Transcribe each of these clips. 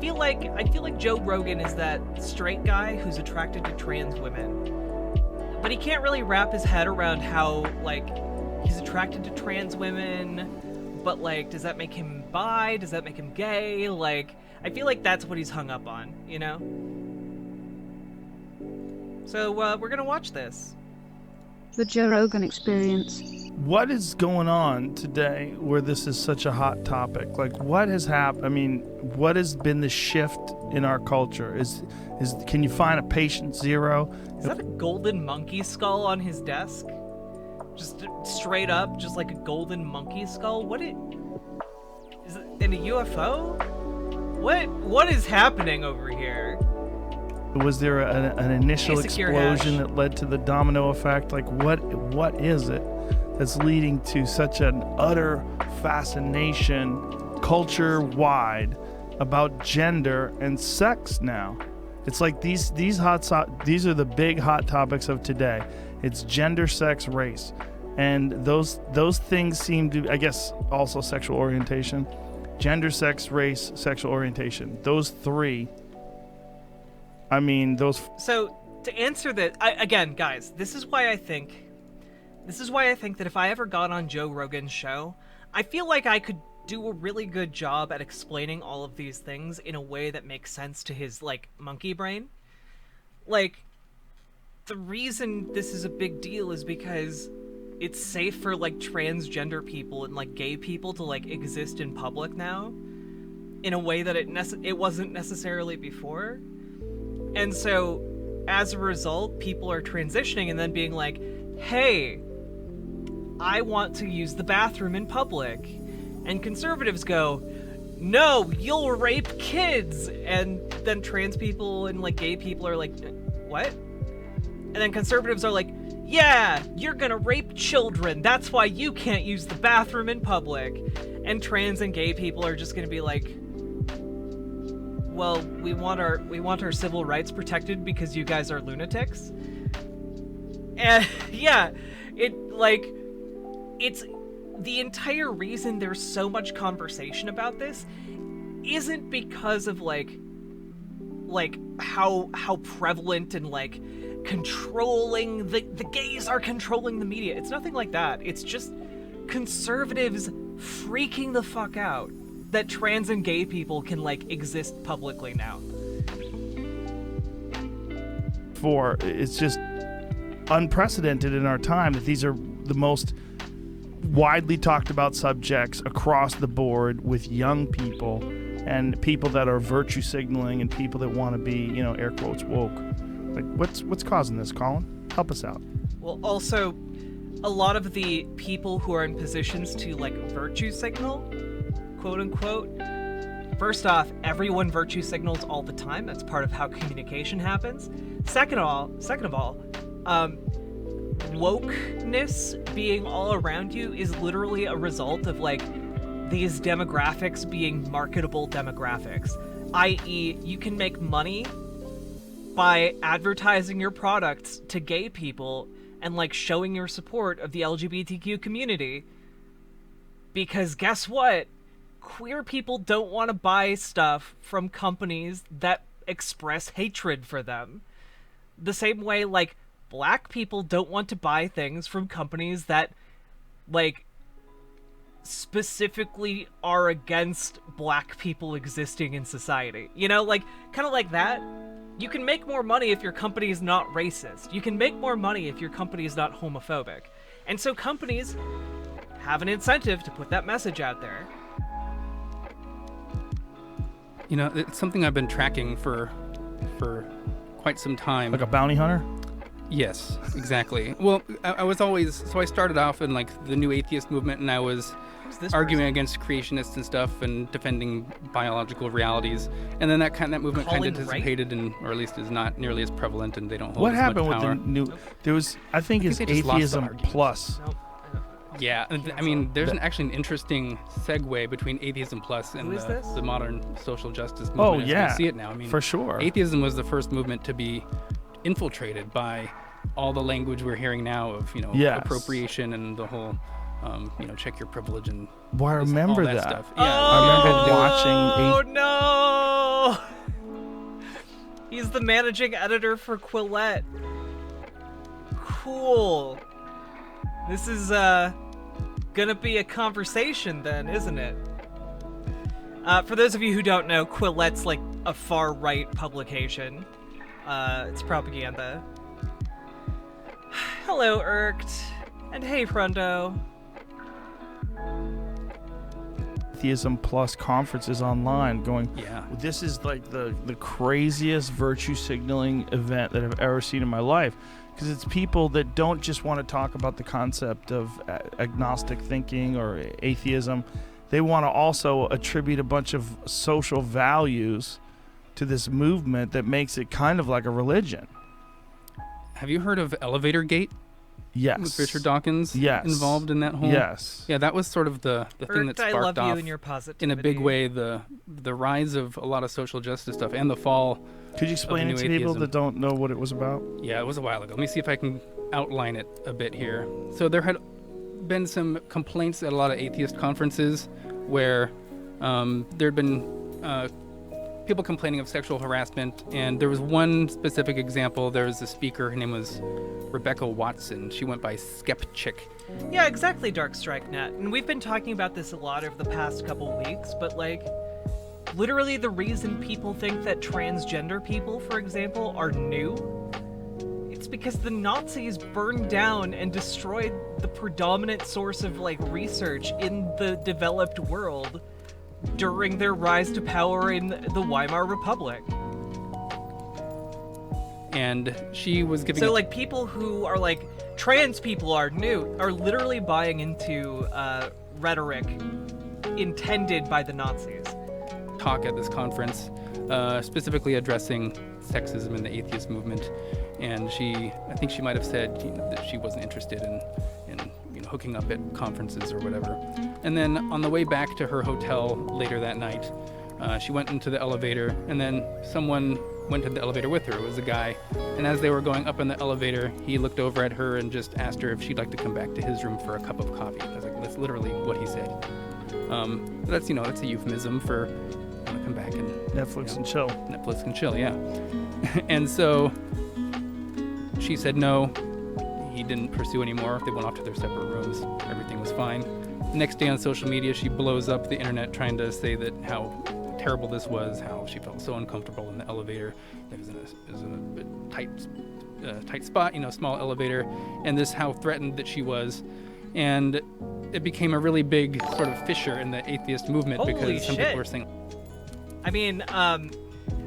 feel like Joe Rogan is that straight guy who's attracted to trans women, but he can't really wrap his head around how, like, he's attracted to trans women, but, like, does that make him bi? Does that make him gay? Like, I feel like that's what he's hung up on, you know? So, we're gonna watch this. The Joe Rogan Experience. What is going on today where this is such a hot topic? Like, what has happened? I mean, what has been the shift in our culture? Can you find a patient zero? Is that a golden monkey skull on his desk? Just straight up, just like a golden monkey skull? Is it in a UFO? What is happening over here? Was there an initial explosion that led to the domino effect? Like, what is it that's leading to such an utter fascination culture-wide about gender and sex now? It's like these are the big hot topics of today. It's gender, sex, race. And those things seem to, I guess, also sexual orientation. Gender, sex, race, sexual orientation. Those three. I mean, those... So, to answer that, again, guys, this is why I think that if I ever got on Joe Rogan's show, I feel like I could do a really good job at explaining all of these things in a way that makes sense to his, like, monkey brain. Like, the reason this is a big deal is because it's safe for, like, transgender people and, like, gay people to, like, exist in public now in a way that it wasn't necessarily before. And so, as a result, people are transitioning and then being like, hey, I want to use the bathroom in public. And conservatives go, no, you'll rape kids. And then trans people and, like, gay people are like, what? And then conservatives are like, yeah, you're gonna rape children. That's why you can't use the bathroom in public. And trans and gay people are just gonna be like, well, we want our civil rights protected because you guys are lunatics. And yeah, it's the entire reason there's so much conversation about this isn't because of like how prevalent and like controlling the gays are controlling the media. It's nothing like that. It's just conservatives freaking the fuck out that trans and gay people can, like, exist publicly now. It's just unprecedented in our time that these are the most widely talked about subjects across the board with young people and people that are virtue signaling and people that want to be, you know, air quotes, woke. Like, what's causing this, Colin? Help us out. Well, also, a lot of the people who are in positions to, like, virtue signal, quote unquote. First off, everyone virtue signals all the time. That's part of how communication happens. Second of all, wokeness being all around you is literally a result of, like, these demographics being marketable demographics. i.e., you can make money by advertising your products to gay people and, like, showing your support of the LGBTQ community. Because guess what? Queer people don't want to buy stuff from companies that express hatred for them. The same way, like, black people don't want to buy things from companies that, like, specifically are against black people existing in society. You know, like, kind of like that. You can make more money if your company is not racist. You can make more money if your company is not homophobic. And so companies have an incentive to put that message out there. You know, it's something I've been tracking for quite some time. Like a bounty hunter? Yes, exactly. Well, I started off in, like, the new atheist movement, and I was arguing against creationists and stuff and defending biological realities. And then that movement kind of dissipated, or at least is not nearly as prevalent, and they don't hold as much power. What happened with the new... There was, I think it's Atheism Plus. Nope. Yeah, I mean, there's actually an interesting segue between Atheism Plus and the modern social justice movement. Oh, yeah. You see it now. I mean, for sure. Atheism was the first movement to be infiltrated by all the language we're hearing now of, you know, appropriation and the whole, you know, check your privilege and I remember all that that stuff. Yeah, I remember watching. Oh no! is the managing editor for Quillette. Cool. This is gonna be a conversation then, isn't it? For those of you who don't know, Quillette's like a far-right publication. It's propaganda. Hello, Irked. And hey, Frundo. Atheism Plus conferences online going, Yeah. this is like the craziest virtue signaling event that I've ever seen in my life. Because it's people that don't just want to talk about the concept of agnostic thinking or atheism. They want to also attribute a bunch of social values to this movement that makes it kind of like a religion. Have you heard of Elevator Gate? Yes. With Richard Dawkins involved in that whole... Yes. Yeah, that was sort of the thing that I sparked love you off and your positivity. in a big way the rise of a lot of social justice stuff and the fall. Could you explain it to people that don't know what it was about? Yeah, it was a while ago. Let me see if I can outline it a bit here. So there had been some complaints at a lot of atheist conferences where there had been people complaining of sexual harassment, and there was one specific example. There was a speaker, her name was Rebecca Watson. She went by Skepchick. Yeah, exactly, Dark Strike Net. And we've been talking about this a lot over the past couple weeks, but like, literally the reason people think that transgender people, for example, are new, it's because the Nazis burned down and destroyed the predominant source of like research in the developed world during their rise to power in the Weimar Republic. And she was giving... So, like, people who are, like, trans people are new, are literally buying into rhetoric intended by the Nazis. Talk at this conference, specifically addressing sexism in the atheist movement. And I think she might have said that she wasn't interested in hooking up at conferences or whatever. And then on the way back to her hotel later that night, she went into the elevator, and then someone went to the elevator with her. It was a guy. And as they were going up in the elevator, he looked over at her and just asked her if she'd like to come back to his room for a cup of coffee. I was like, that's literally what he said. That's a euphemism for come back and Netflix and chill. Netflix and chill, yeah. And so she said no. He didn't pursue anymore. They went off to their separate rooms. Everything was fine. The next day on social media, she blows up the internet trying to say that how terrible this was, how she felt so uncomfortable in the elevator. It was in a tight spot, small elevator, and how threatened that she was. And it became a really big sort of fissure in the atheist movement. Holy because some shit. people were saying... I mean,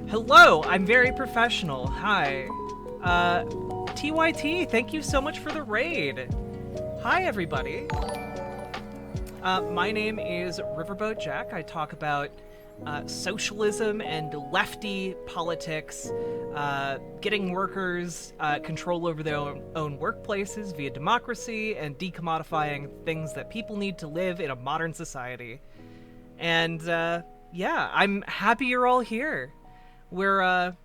hello, I'm very professional. Hi. TYT, thank you so much for the raid. Hi, everybody. My name is Riverboat Jack. I talk about socialism and lefty politics, getting workers control over their own workplaces via democracy, and decommodifying things that people need to live in a modern society. And yeah, I'm happy you're all here. We're a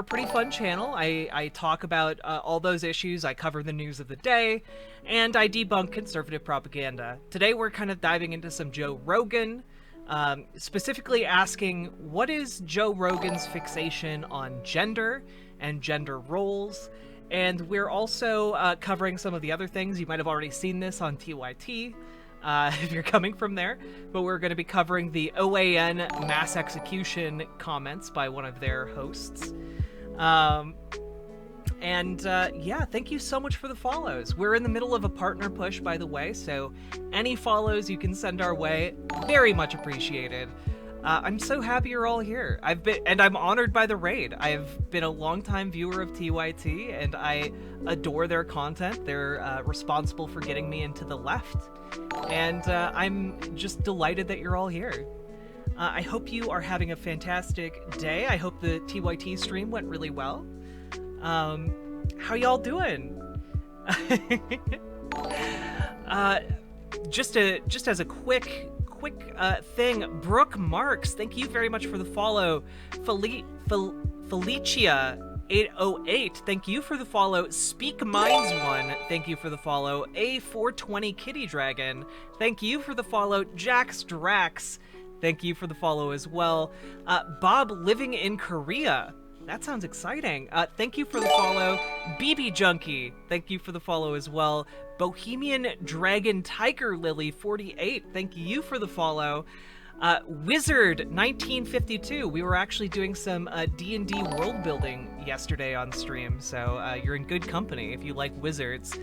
pretty fun channel. I talk about all those issues. I cover the news of the day, and I debunk conservative propaganda. Today we're kind of diving into some Joe Rogan, specifically asking what is Joe Rogan's fixation on gender and gender roles, and we're also covering some of the other things. You might have already seen this on TYT if you're coming from there, but we're going to be covering the OAN mass execution comments by one of their hosts. Yeah, thank you so much for the follows. We're in the middle of a partner push, by the way, so any follows you can send our way, very much appreciated. I'm so happy you're all here. I'm honored by the raid. I've been a longtime viewer of TYT, and I adore their content. They're responsible for getting me into the left, and I'm just delighted that you're all here. I hope you are having a fantastic day. I hope the TYT stream went really well. How y'all doing? Just as a quick thing, Brooke Marks, thank you very much for the follow. Felicia 808, thank you for the follow. Speak Minds 1, thank you for the follow. A420 Kitty Dragon, thank you for the follow. Jax Drax, thank you for the follow as well. Bob Living in Korea, That sounds exciting. Thank you for the follow. BB Junkie, thank you for the follow as well. Bohemian Dragon Tiger Lily 48, thank you for the follow. Wizard 1952, we were actually doing some D&D world building yesterday on stream, so you're in good company if you like wizards.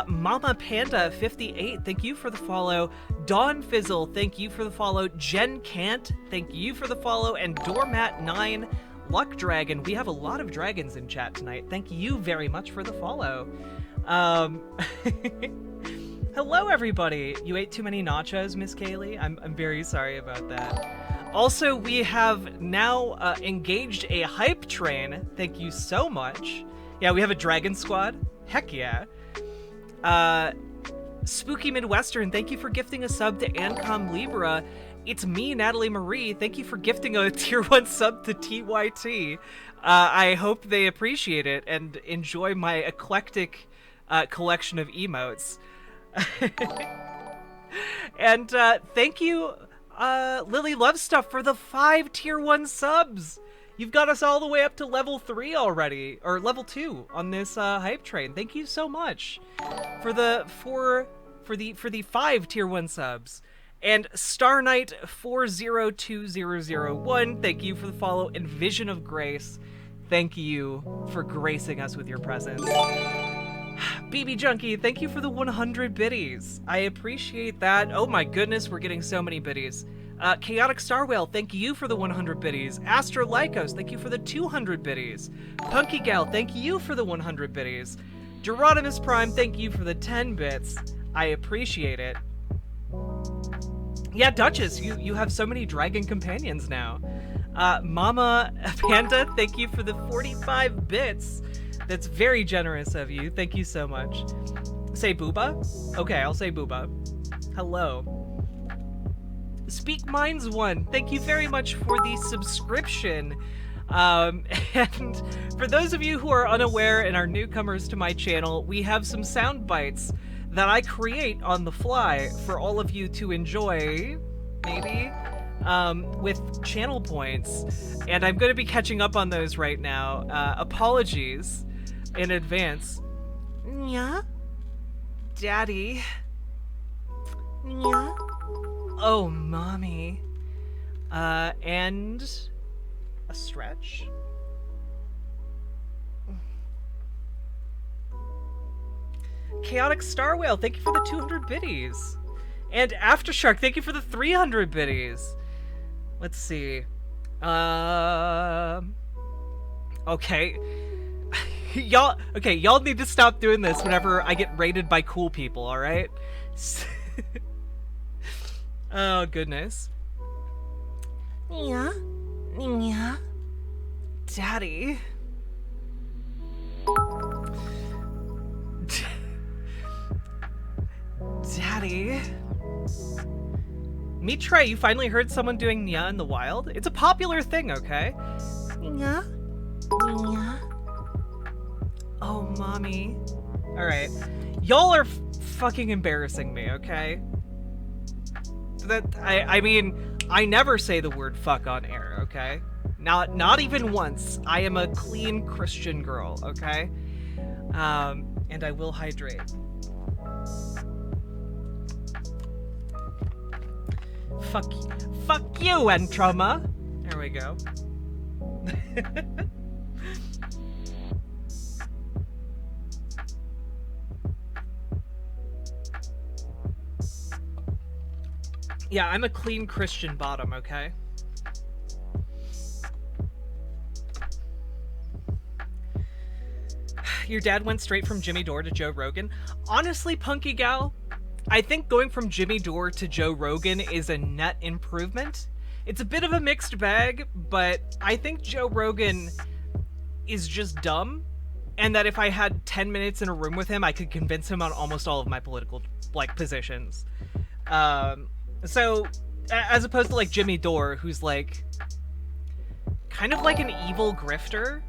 Mama Panda 58, thank you for the follow. Dawn Fizzle, thank you for the follow. Jen Kant, thank you for the follow. And Doormat 9, Luck Dragon, we have a lot of dragons in chat tonight. Thank you very much for the follow. Hello, everybody. You ate too many nachos, Miss Kaylee? I'm very sorry about that. Also, we have now engaged a hype train. Thank you so much. Yeah, we have a dragon squad. Heck yeah. Spooky Midwestern, thank you for gifting a sub to Ancom Libra. It's me, Natalie Marie. Thank you for gifting a tier 1 sub to TYT. I hope they appreciate it and enjoy my eclectic collection of emotes. And thank you, Lily Lovestuff, for the 5 tier 1 subs. You've got us all the way up to level 3 already, or level 2 on this hype train. Thank you so much for the 5 tier 1 subs. And Star Knight 402001, thank you for the follow. And Vision of Grace, thank you for gracing us with your presence. BB Junkie, thank you for the 100 biddies. I appreciate that. Oh my goodness, we're getting so many biddies. Chaotic Star Whale, thank you for the 100 biddies. Astro Lycos, thank you for the 200 biddies. Punky Gal, thank you for the 100 biddies. Geronimus Prime, thank you for the 10 bits. I appreciate it. Yeah, Duchess, you have so many dragon companions now. Mama Panda, thank you for the 45 bits. That's very generous of you. Thank you so much. Say booba? Okay, I'll say booba. Hello. Speak Minds 1, thank you very much for the subscription. And for those of you who are unaware and are newcomers to my channel, we have some sound bites that I create on the fly for all of you to enjoy, maybe, with channel points. And I'm going to be catching up on those right now. Apologies in advance. Yeah? Daddy? Yeah? Oh, mommy. And a stretch? Chaotic Star Whale, thank you for the 200 biddies. And Aftershark, thank you for the 300 biddies. Let's see. Okay. Y'all need to stop doing this whenever I get raided by cool people, alright? Oh, goodness. Yeah? Yeah? Daddy? Daddy? Meet Trey, you finally heard someone doing Nya in the wild? It's a popular thing, okay? Nya? Nya? Oh, mommy. Alright. Y'all are fucking embarrassing me, okay? I mean, I never say the word fuck on air, okay? Not even once. I am a clean Christian girl, okay? And I will hydrate. Fuck you, Entroma. There we go. Yeah, I'm a clean Christian bottom, okay? Your dad went straight from Jimmy Dore to Joe Rogan. Honestly, Punky Gal, I think going from Jimmy Dore to Joe Rogan is a net improvement. It's a bit of a mixed bag, but I think Joe Rogan is just dumb, and that if I had 10 minutes in a room with him, I could convince him on almost all of my political, positions. So, as opposed to, Jimmy Dore, who's, kind of like an evil grifter.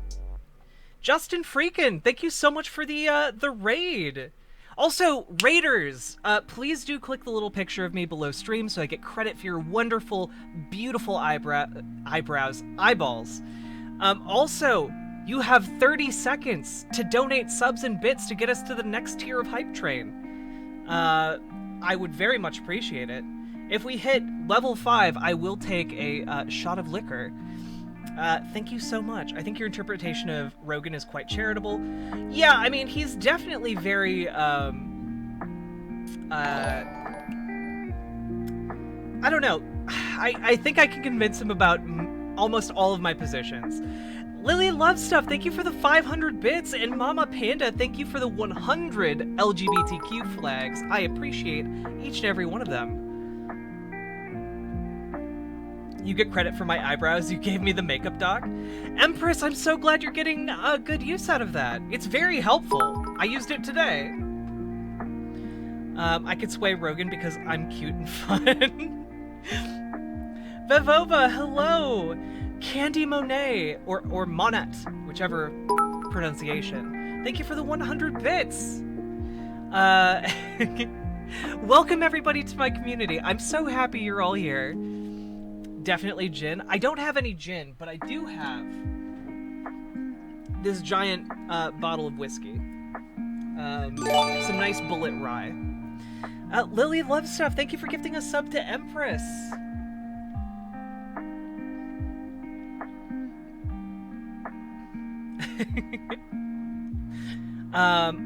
Justin Freakin, thank you so much for the raid. Also, raiders, please do click the little picture of me below stream so I get credit for your wonderful, beautiful eyeballs. Also, you have 30 seconds to donate subs and bits to get us to the next tier of Hype Train. I would very much appreciate it. If we hit level 5, I will take a shot of liquor. Thank you so much. I think your interpretation of Rogan is quite charitable. Yeah, I mean, he's definitely very, I don't know. I think I can convince him about almost all of my positions. Lily Love Stuff, thank you for the 500 bits, and Mama Panda, thank you for the 100 LGBTQ flags. I appreciate each and every one of them. You get credit for my eyebrows. You gave me the makeup doc. Empress, I'm so glad you're getting a good use out of that. It's very helpful. I used it today. I could sway Rogan because I'm cute and fun. Vevova, hello. Candy Monet, or Monette, whichever pronunciation. Thank you for the 100 bits. Welcome everybody to my community. I'm so happy you're all here. Definitely gin. I don't have any gin, but I do have this giant bottle of whiskey. Some nice bullet rye. Lily Love Stuff, thank you for gifting a sub to Empress.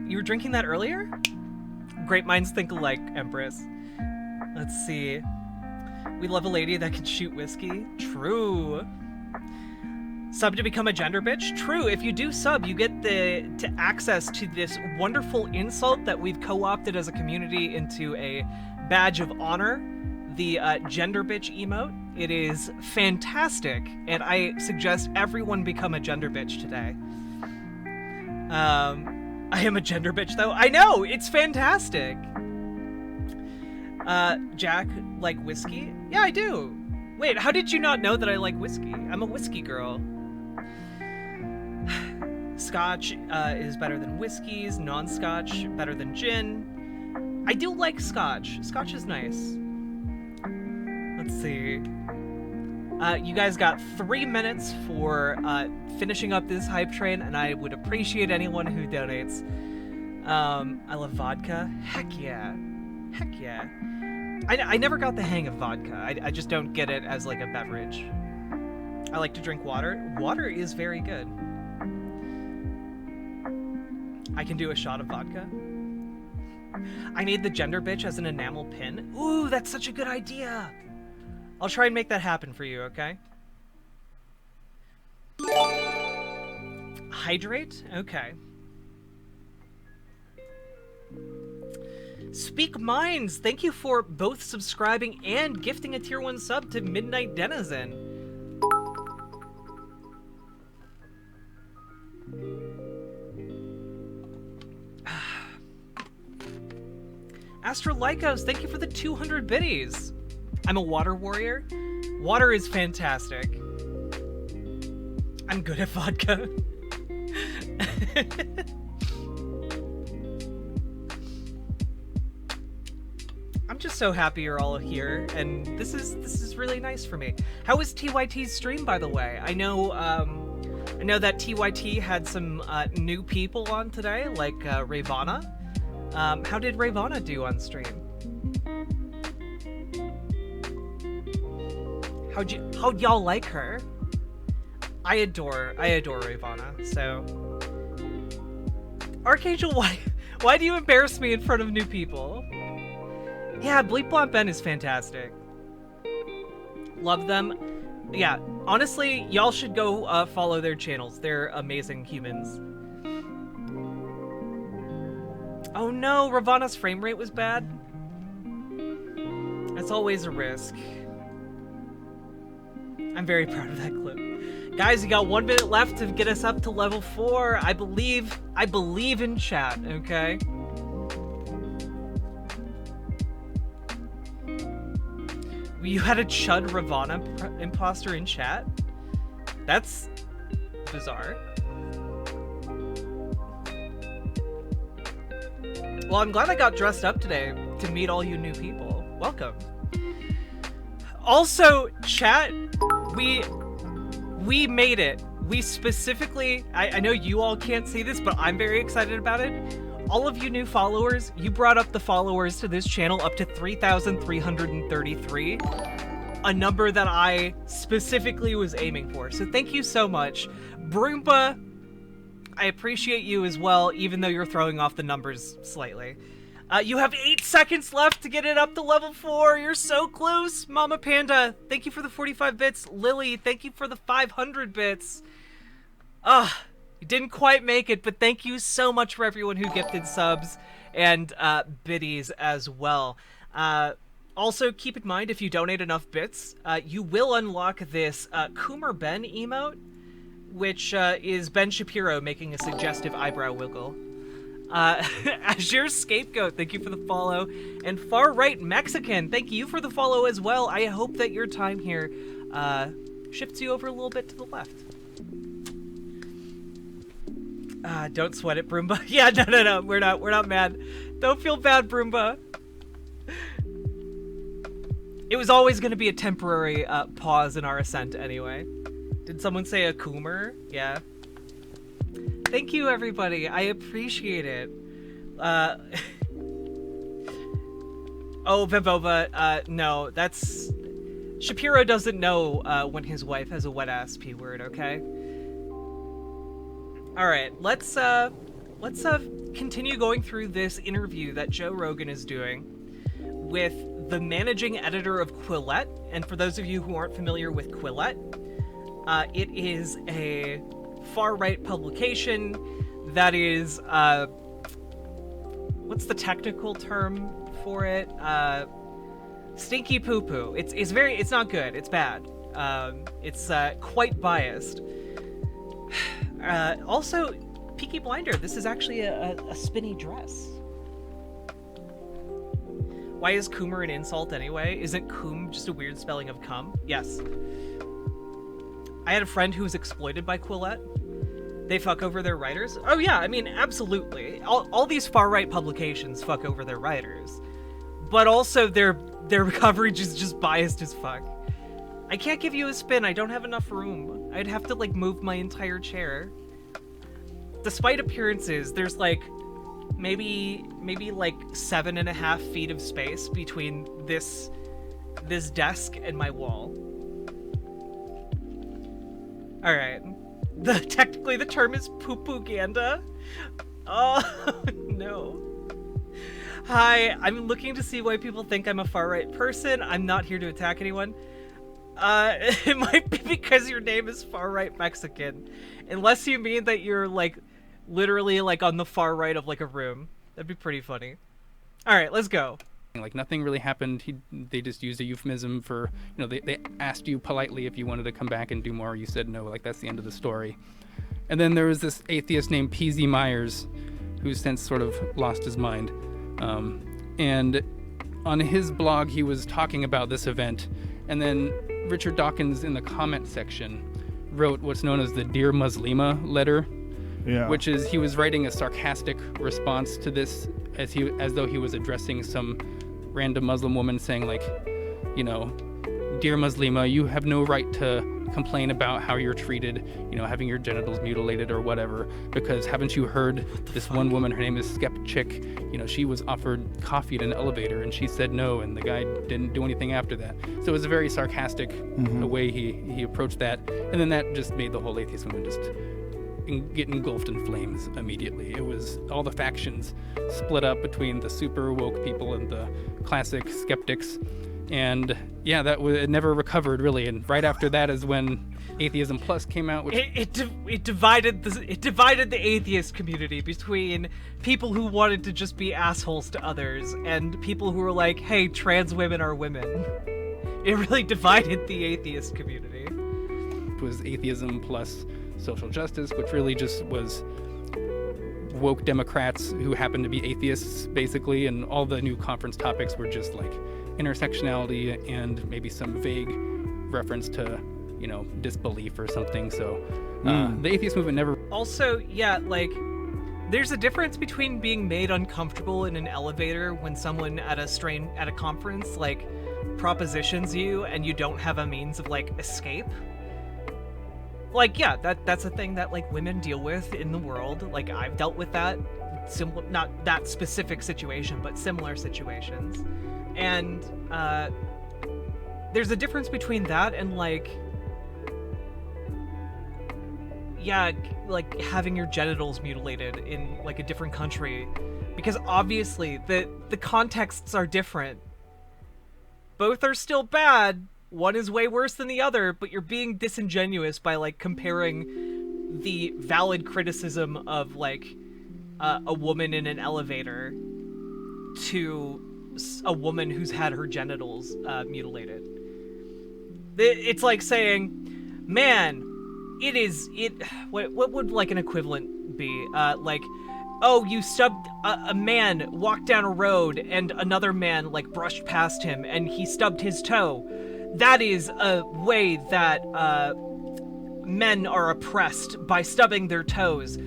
You were drinking that earlier? Great minds think alike, Empress. Let's see. We love a lady that can shoot whiskey. True. Sub to become a gender bitch. True. If you do sub, you get to access to this wonderful insult that we've co-opted as a community into a badge of honor. The gender bitch emote. It is fantastic, and I suggest everyone become a gender bitch today. I am a gender bitch, though. I know! It's fantastic! Jack, like whiskey? Yeah, I do! Wait, how did you not know that I like whiskey? I'm a whiskey girl. Scotch is better than whiskeys. Non-scotch, better than gin. I do like scotch. Scotch is nice. Let's see. You guys got 3 minutes for finishing up this hype train, and I would appreciate anyone who donates. I love vodka. Heck yeah. Heck yeah. I never got the hang of vodka. I just don't get it as like a beverage. I like to drink water. Water is very good. I can do a shot of vodka. I need the gender bitch as an enamel pin. Ooh, that's such a good idea. I'll try and make that happen for you, okay? Hydrate? Okay. Speak Minds, thank you for both subscribing and gifting a tier 1 sub to Midnight Denizen. Astrolycos, thank you for the 200 biddies. I'm a water warrior. Water is fantastic. I'm good at vodka. I'm just so happy you're all here, and this is really nice for me. How was TYT's stream, by the way? I know that TYT had some new people on today, like Ravana. How did Ravana do on stream? How'd y'all like her? I adore Ravana, so... Archangel, why do you embarrass me in front of new people? Yeah, Bleep Blonde Ben is fantastic. Love them. Yeah, honestly, y'all should go follow their channels. They're amazing humans. Oh no, Ravana's frame rate was bad. That's always a risk. I'm very proud of that clip. Guys, you got 1 minute left to get us up to level 4. I believe in chat, okay? You had a Chud Ravana imposter in chat? That's bizarre. Well, I'm glad I got dressed up today to meet all you new people. Welcome. Also, chat, we made it. we specifically, I know you all can't see this, but I'm very excited about it. All of you new followers, you brought up the followers to this channel up to 3,333, a number that I specifically was aiming for. So thank you so much. Broomba, I appreciate you as well, even though you're throwing off the numbers slightly. You have 8 seconds left to get it up to level 4. You're so close. Mama Panda, thank you for the 45 bits. Lily, thank you for the 500 bits. You didn't quite make it, but thank you so much for everyone who gifted subs and biddies as well. Also, keep in mind, if you donate enough bits, you will unlock this Coomer Ben emote, which is Ben Shapiro making a suggestive eyebrow wiggle. Azure Scapegoat, thank you for the follow. And Far Right Mexican, thank you for the follow as well. I hope that your time here shifts you over a little bit to the left. Don't sweat it, Broomba. Yeah, no, we're not mad. Don't feel bad, Broomba. It was always going to be a temporary pause in our ascent anyway. Did someone say a coomer? Yeah. Thank you, everybody. I appreciate it. Oh, Vivova, no, that's... Shapiro doesn't know when his wife has a wet-ass P-word, okay? Alright, let's continue going through this interview that Joe Rogan is doing with the managing editor of Quillette. And for those of you who aren't familiar with Quillette, it is a far-right publication that is, what's the technical term for it? Stinky poo-poo. It's not good. It's bad. It's quite biased. Also, Peaky Blinder, this is actually a spinny dress. Why is coomer an insult anyway? Isn't coom just a weird spelling of cum? Yes. I had a friend who was exploited by Quillette. They fuck over their writers. Oh yeah, I mean, absolutely. All these far-right publications fuck over their writers. But also their coverage is just biased as fuck. I can't give you a spin, I don't have enough room. I'd have to, like, move my entire chair. Despite appearances, there's, like, maybe like 7.5 feet of space between this desk and my wall. Alright. Technically the term is poo-poo-ganda. Oh, no. Hi, I'm looking to see why people think I'm a far-right person. I'm not here to attack anyone. It might be because your name is Far Right Mexican. Unless you mean that you're, like, literally, like, on the far right of, like, a room. That'd be pretty funny. Alright, let's go. Like, nothing really happened. They just used a euphemism for, you know, they asked you politely if you wanted to come back and do more. You said no. Like, that's the end of the story. And then there was this atheist named P.Z. Myers, who's since sort of lost his mind. And on his blog, he was talking about this event. And then Richard Dawkins in the comment section wrote what's known as the Dear Muslima letter, which is he was writing a sarcastic response to this as though he was addressing some random Muslim woman saying, like, you know, Dear Muslima, you have no right to complain about how you're treated, you know, having your genitals mutilated or whatever, because haven't you heard this one woman, her name is Skepchick, you know, she was offered coffee at an elevator and she said no, and the guy didn't do anything after that. So it was a very sarcastic the way he approached that, and then that just made the whole atheist movement just get engulfed in flames immediately. It was all the factions split up between the super woke people and the classic skeptics. And yeah, it never recovered really. And right after that is when Atheism Plus came out. Which it divided the atheist community between people who wanted to just be assholes to others and people who were like, hey, trans women are women. It really divided the atheist community. It was Atheism Plus Social Justice, which really just was woke Democrats who happened to be atheists, basically, and all the new conference topics were just like intersectionality and maybe some vague reference to, you know, disbelief or something. So the atheist movement never... Also, yeah, like, there's a difference between being made uncomfortable in an elevator when someone at a conference, like, propositions you and you don't have a means of, like, escape. like, yeah, that's a thing that like women deal with in the world. Like, I've dealt with that, not that specific situation, but similar situations. And there's a difference between that and like, yeah, like having your genitals mutilated in like a different country, because obviously the contexts are different. Both are still bad. One is way worse than the other, but you're being disingenuous by like comparing the valid criticism of like a woman in an elevator to a woman who's had her genitals mutilated. It's like saying, man, what would like an equivalent be? Like, oh, you stubbed a man walked down a road and another man like brushed past him and he stubbed his toe. That is a way that men are oppressed, by stubbing their toes.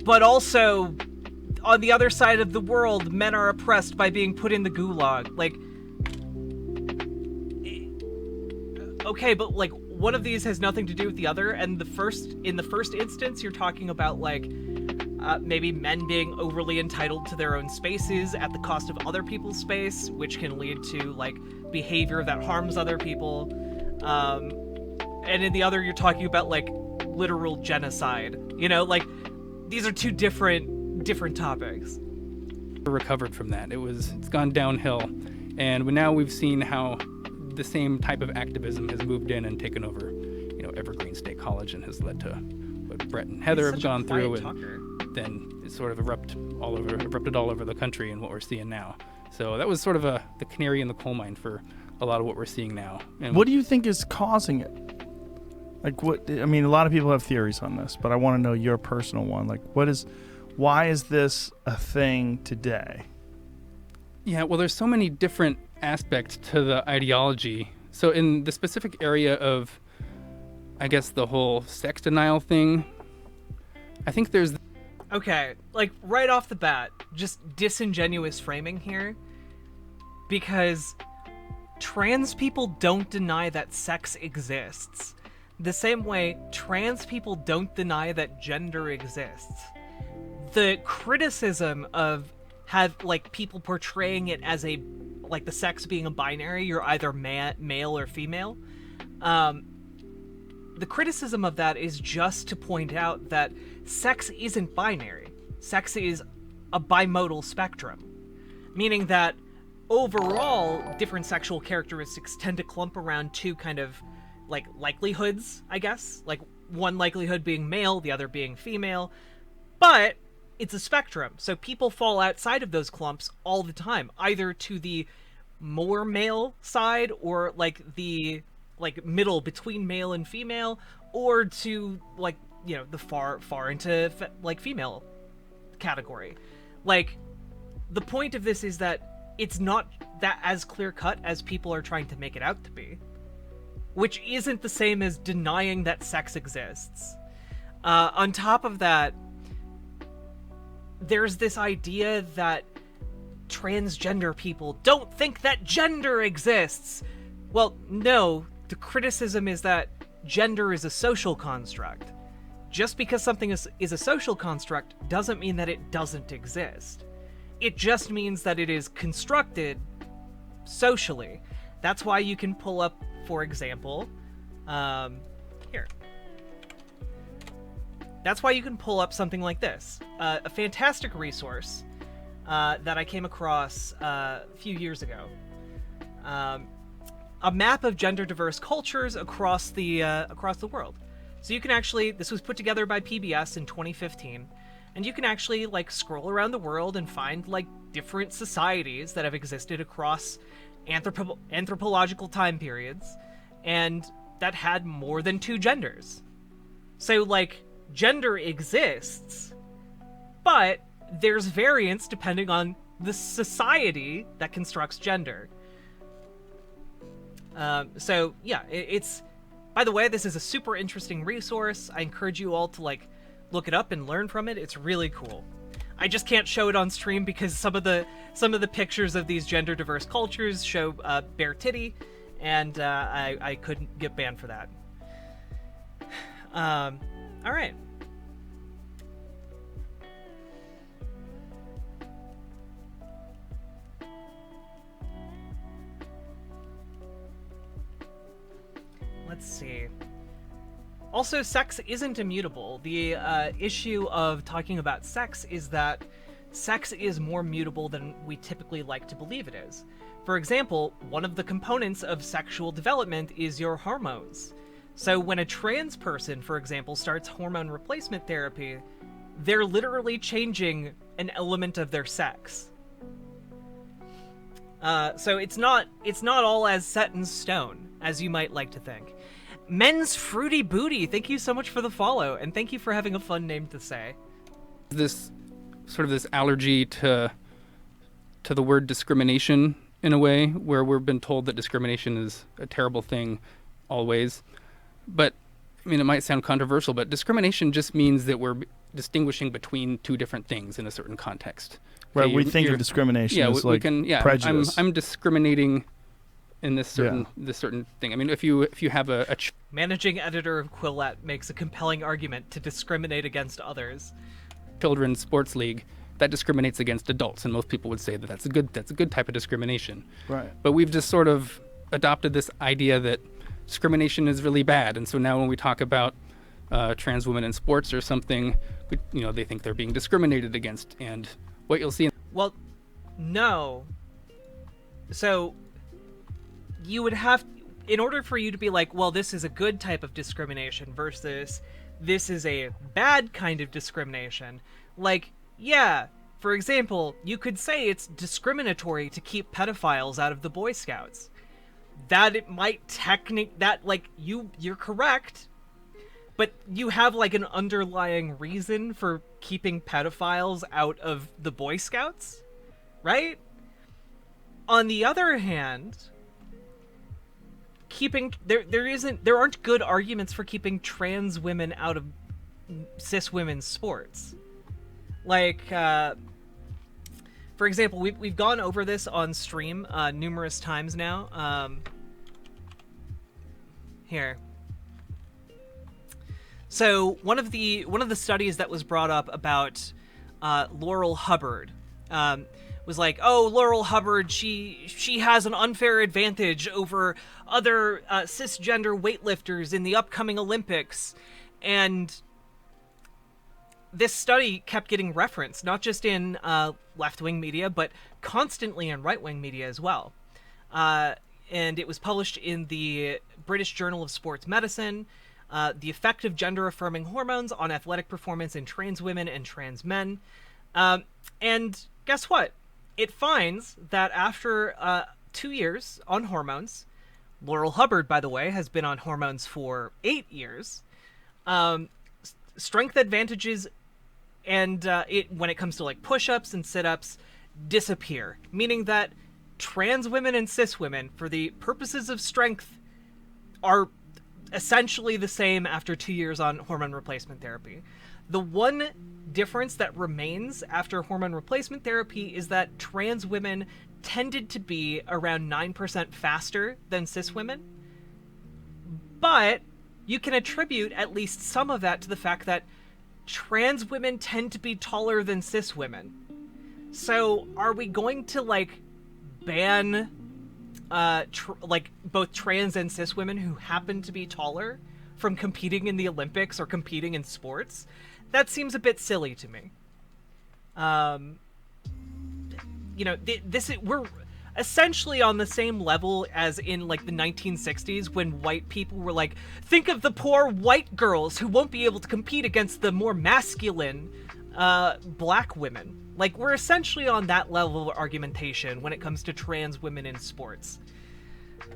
But also, on the other side of the world, men are oppressed by being put in the gulag. Like, okay, but like one of these has nothing to do with the other, and in the first instance, you're talking about like maybe men being overly entitled to their own spaces at the cost of other people's space, which can lead to like behavior that harms other people. And in the other, you're talking about like literal genocide. You know, like these are two different topics. Recovered from that. It's gone downhill, and now we've seen how the same type of activism has moved in and taken over, Evergreen State College, and has led to what Brett and Heather have gone through, and then it sort of erupted all over the country and what we're seeing now. So that was sort of the canary in the coal mine for a lot of what we're seeing now. And what do you think is causing it? Like, a lot of people have theories on this, but I want to know your personal one. Like, why is this a thing today? Yeah, well, there's so many different aspects to the ideology. So in the specific area of, I guess, the whole sex denial thing, I think there's... Okay, like, right off the bat, just disingenuous framing here, because trans people don't deny that sex exists. The same way trans people don't deny that gender exists. The criticism of people portraying it as the sex being a binary, you're either male or female. The criticism of that is just to point out that sex isn't binary. Sex is a bimodal spectrum, meaning that overall different sexual characteristics tend to clump around two kind of like likelihoods, I guess. Like one likelihood being male, the other being female. But it's a spectrum, so people fall outside of those clumps all the time, either to the more male side or like the middle between male and female, or to the far into female category. Like, the point of this is that it's not that as clear cut as people are trying to make it out to be, which isn't the same as denying that sex exists. On top of that, there's this idea that transgender people don't think that gender exists. Well, no, the criticism is that gender is a social construct. Just because something is a social construct doesn't mean that it doesn't exist. It just means that it is constructed socially. That's why you can pull up, for example, here. That's why you can pull up something like this. A fantastic resource that I came across a few years ago. A map of gender-diverse cultures across the world. So you can actually, this was put together by PBS in 2015, and you can actually scroll around the world and find different societies that have existed across anthropological time periods, and that had more than two genders. So gender exists, but there's variance depending on the society that constructs gender. So yeah, it's, by the way, this is a super interesting resource. I encourage you all to look it up and learn from it. It's really cool. I just can't show it on stream because some of the pictures of these gender diverse cultures show bare titty, and I couldn't get banned for that. All right. Let's see. Also, sex isn't immutable. The issue of talking about sex is that sex is more mutable than we typically like to believe it is. For example, one of the components of sexual development is your hormones. So when a trans person, for example, starts hormone replacement therapy, they're literally changing an element of their sex. So it's not all as set in stone as you might like to think. Men's Fruity Booty, thank you so much for the follow, and thank you for having a fun name to say. This sort of this allergy to the word discrimination in a way, where we've been told that discrimination is a terrible thing always. But I mean, it might sound controversial, but discrimination just means that we're distinguishing between two different things in a certain context. Right, Okay, we think of discrimination as like prejudice. I'm discriminating in this certain thing. I mean, if you have a managing editor of Quillette makes a compelling argument to discriminate against others. Children's sports league that discriminates against adults, and most people would say that that's a good type of discrimination. Right. But we've just sort of adopted this idea that discrimination is really bad, and so now when we talk about trans women in sports or something, they think they're being discriminated against. And what you'll see. Well, no. So you would have, in order for you to be like, well, this is a good type of discrimination versus this is a bad kind of discrimination. Like, yeah, for example, you could say it's discriminatory to keep pedophiles out of the Boy Scouts. That it might you're correct, but you have like an underlying reason for keeping pedophiles out of the Boy Scouts, right? On the other hand, there aren't good arguments for keeping trans women out of cis women's sports. Like, for example, we've gone over this on stream numerous times now. Here. So one of the studies that was brought up about Laurel Hubbard was like, oh, Laurel Hubbard, she has an unfair advantage over other cisgender weightlifters in the upcoming Olympics. And this study kept getting referenced, not just in left-wing media, but constantly in right-wing media as well. And it was published in the British Journal of Sports Medicine, The Effect of Gender-Affirming Hormones on Athletic Performance in Trans Women and Trans Men. And guess what? It finds that after 2 years on hormones, Laurel Hubbard, by the way, has been on hormones for 8 years, strength advantages and when it comes to like push-ups and sit-ups disappear, meaning that trans women and cis women, for the purposes of strength, are essentially the same after 2 years on hormone replacement therapy. The one difference that remains after hormone replacement therapy is that trans women tended to be around 9% faster than cis women. But you can attribute at least some of that to the fact that trans women tend to be taller than cis women. So are we going to like ban both trans and cis women who happen to be taller from competing in the Olympics or competing in sports? That seems a bit silly to me. We're essentially on the same level as in like the 1960s when white people were like, think of the poor white girls who won't be able to compete against the more masculine black women. Like, we're essentially on that level of argumentation when it comes to trans women in sports.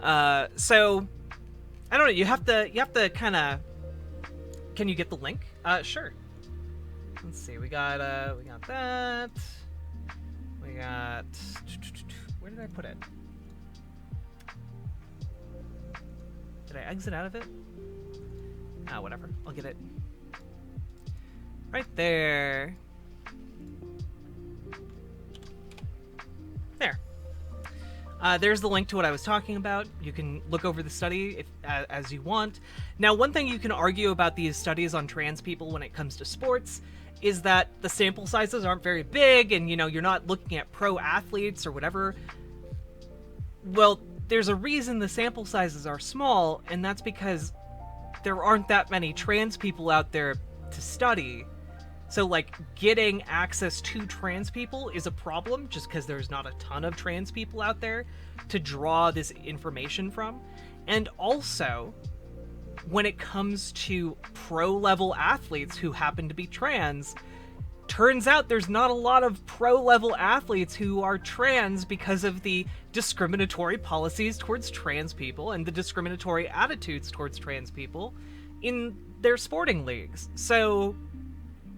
So I don't know, you have to kind of, can you get the link? Sure. Let's see, we got that. We got, where did I put it? Did I exit out of it? Whatever, I'll get it. Right there. There. There's the link to what I was talking about. You can look over the study as you want. Now, one thing you can argue about these studies on trans people when it comes to sports is that the sample sizes aren't very big, and, you know, you're not looking at pro athletes or whatever. Well, there's a reason the sample sizes are small, and that's because there aren't that many trans people out there to study. So, like, getting access to trans people is a problem just because there's not a ton of trans people out there to draw this information from. And also, when it comes to pro-level athletes who happen to be trans, turns out there's not a lot of pro-level athletes who are trans because of the discriminatory policies towards trans people and the discriminatory attitudes towards trans people in their sporting leagues. So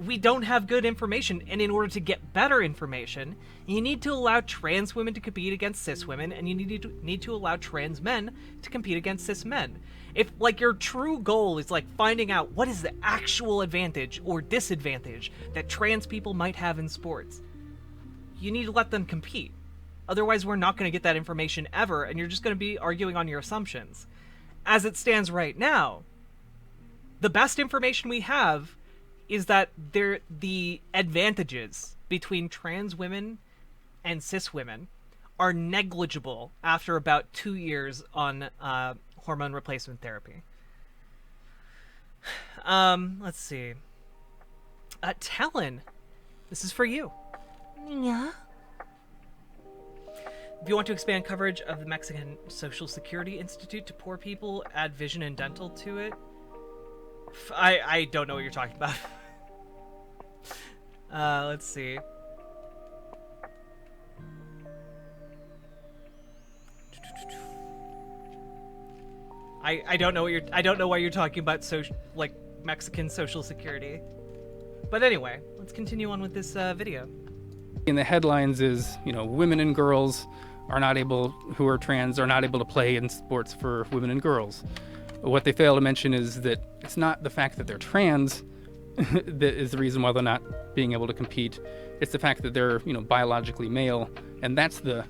we don't have good information, and in order to get better information, you need to allow trans women to compete against cis women, and you need to allow trans men to compete against cis men. If, like, your true goal is, like, finding out what is the actual advantage or disadvantage that trans people might have in sports, you need to let them compete. Otherwise, we're not going to get that information ever, and you're just going to be arguing on your assumptions. As it stands right now, the best information we have is that the advantages between trans women and cis women are negligible after about 2 years on hormone replacement therapy. Let's see. Talon, this is for you. Yeah? If you want to expand coverage of the Mexican Social Security Institute to poor people, add vision and dental to it. I don't know what you're talking about. Let's see. I don't know why you're talking about Mexican Social Security. But anyway, let's continue on with this video. In the headlines is, you know, women and girls who are trans are not able to play in sports for women and girls. What they fail to mention is that it's not the fact that they're trans that is the reason why they're not being able to compete. It's the fact that they're, you know, biologically male, and that's the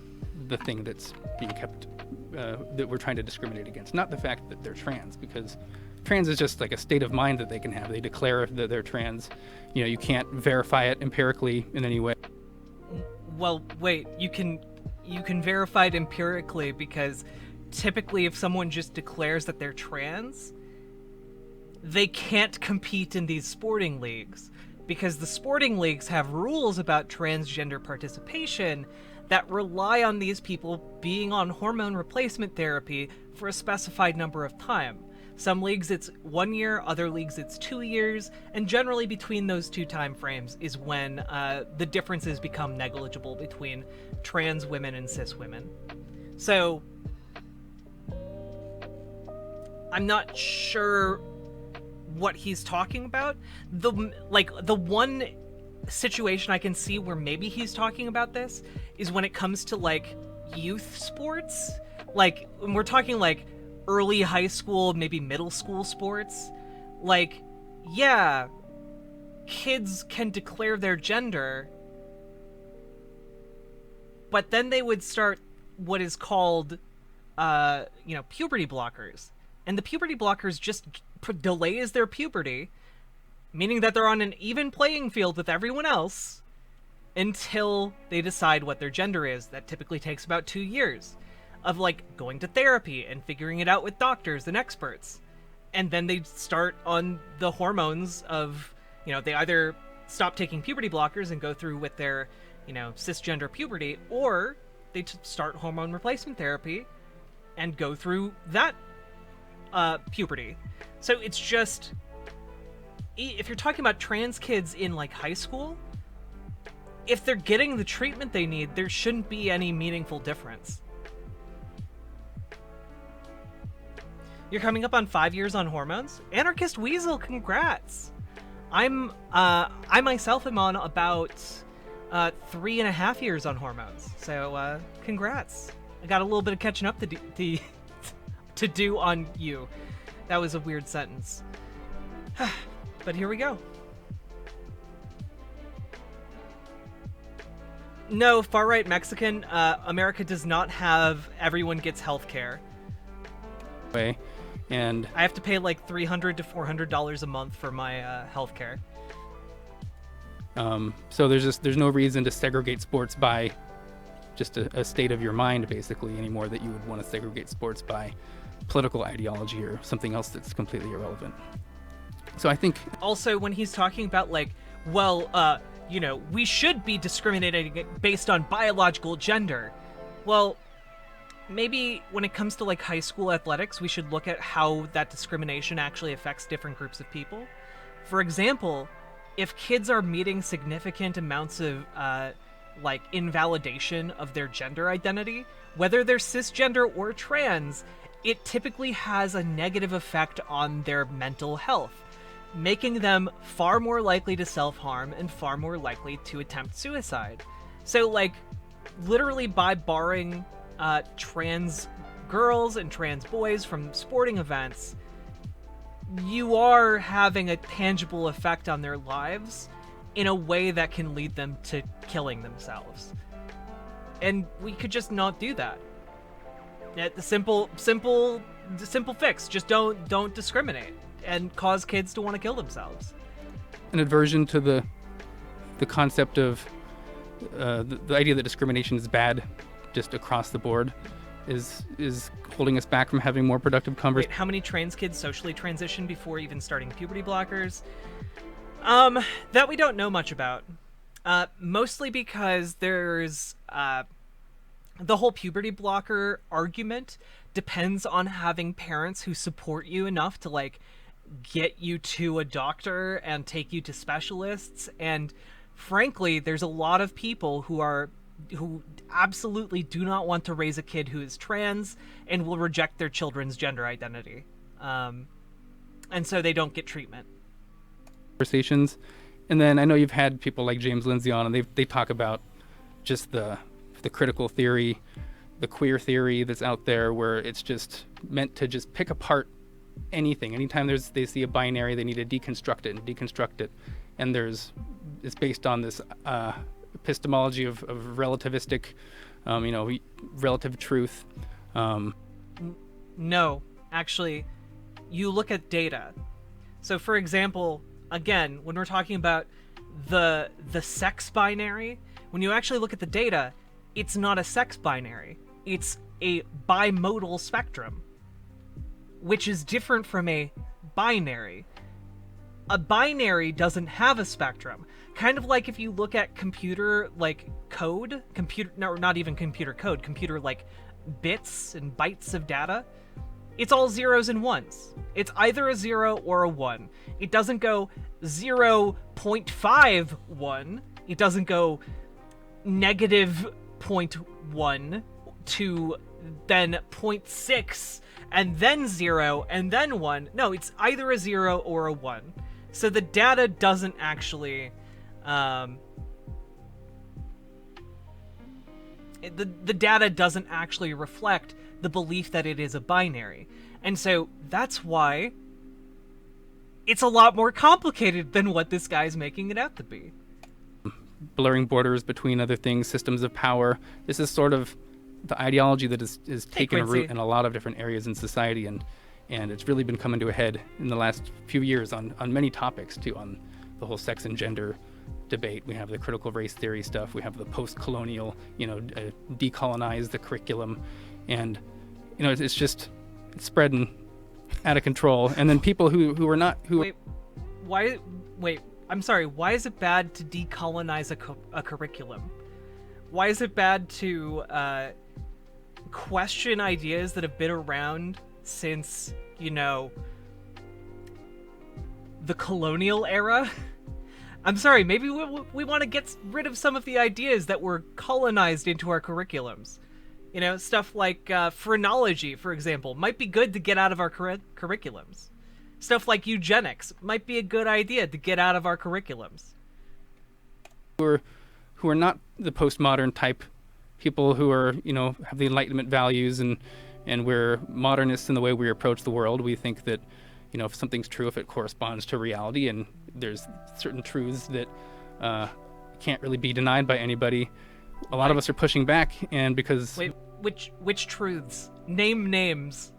thing that's being kept, that we're trying to discriminate against. Not the fact that they're trans, because trans is just like a state of mind that they can have. They declare that they're trans. You know, you can't verify it empirically in any way. Well, wait, you can verify it empirically, because typically if someone just declares that they're trans, they can't compete in these sporting leagues, because the sporting leagues have rules about transgender participation that rely on these people being on hormone replacement therapy for a specified number of time. Some leagues it's 1 year, other leagues it's 2 years, and generally between those two time frames is when the differences become negligible between trans women and cis women. So I'm not sure what he's talking about. The one situation I can see where maybe he's talking about this is when it comes to, like, youth sports. Like, when we're talking, like, early high school, maybe middle school sports. Like, yeah, kids can declare their gender, but then they would start what is called, puberty blockers. And the puberty blockers just delays their puberty, meaning that they're on an even playing field with everyone else until they decide what their gender is. That typically takes about 2 years of, like, going to therapy and figuring it out with doctors and experts. And then they start on the hormones of, you know, they either stop taking puberty blockers and go through with their, you know, cisgender puberty, or they start hormone replacement therapy and go through that puberty. So it's just, if you're talking about trans kids in, like, high school, if they're getting the treatment they need, there shouldn't be any meaningful difference. You're coming up on 5 years on hormones? Anarchist Weasel, congrats! I myself am on about 3.5 years on hormones, so congrats. I got a little bit of catching up to do on you. That was a weird sentence. But here we go. No, far-right Mexican, America does not have everyone gets health care. Way, and I have to pay like $300 to $400 a month for my health care. So there's no reason to segregate sports by just a state of your mind, basically, anymore, that you would want to segregate sports by political ideology or something else that's completely irrelevant. So I think... Also, when he's talking about, like, well, you know, we should be discriminating based on biological gender. Well, maybe when it comes to, like, high school athletics, we should look at how that discrimination actually affects different groups of people. For example, if kids are meeting significant amounts of, like, invalidation of their gender identity, whether they're cisgender or trans, it typically has a negative effect on their mental health, making them far more likely to self-harm and far more likely to attempt suicide. So, like, literally by barring trans girls and trans boys from sporting events, you are having a tangible effect on their lives in a way that can lead them to killing themselves. And we could just not do that. The simple fix, just don't discriminate and cause kids to want to kill themselves. An aversion to the concept of the idea that discrimination is bad just across the board is holding us back from having more productive conversations. How many trans kids socially transition before even starting puberty blockers? That we don't know much about. Mostly because there's the whole puberty blocker argument depends on having parents who support you enough to, like, get you to a doctor and take you to specialists. And frankly, there's a lot of people who absolutely do not want to raise a kid who is trans and will reject their children's gender identity. And so they don't get treatment. Conversations. And then I know you've had people like James Lindsay on, and they talk about just the critical theory, the queer theory that's out there, where it's just meant to just pick apart anything. Anytime they see a binary, they need to deconstruct it. And it's based on this epistemology of relativistic, relative truth. No, actually, you look at data. So, for example, again, when we're talking about the sex binary, when you actually look at the data, it's not a sex binary. It's a bimodal spectrum, which is different from a binary. A binary doesn't have a spectrum. Kind of like if you look at computer, like, code, not even computer code, computer, like, bits and bytes of data, it's all zeros and ones. It's either a 0 or a 1. It doesn't go 0.51. It doesn't go negative 0.1 to then 0.6 and then 0 and then 1. No, it's either a 0 or a 1. So the data doesn't actually... the data doesn't actually reflect the belief that it is a binary. And so that's why it's a lot more complicated than what this guy's making it out to be. Blurring borders between other things, systems of power. This is sort of the ideology that is taken a root in a lot of different areas in society, and it's really been coming to a head in the last few years on many topics too, on the whole sex and gender debate. We have the critical race theory stuff. We have the post-colonial, decolonize the curriculum, and it's spreading out of control. And then people who are not who. Wait. I'm sorry. Why is it bad to decolonize a curriculum? Why is it bad to question ideas that have been around since, the colonial era? I'm sorry, maybe we want to get rid of some of the ideas that were colonized into our curriculums. Stuff like phrenology, for example, might be good to get out of our curriculums. Stuff like eugenics might be a good idea to get out of our curriculums. Who are not the postmodern type people who are, have the Enlightenment values, and we're modernists in the way we approach the world. We think that, if something's true, if it corresponds to reality, and there's certain truths that can't really be denied by anybody. a lot of us are pushing back, and because Wait, which truths? Name names.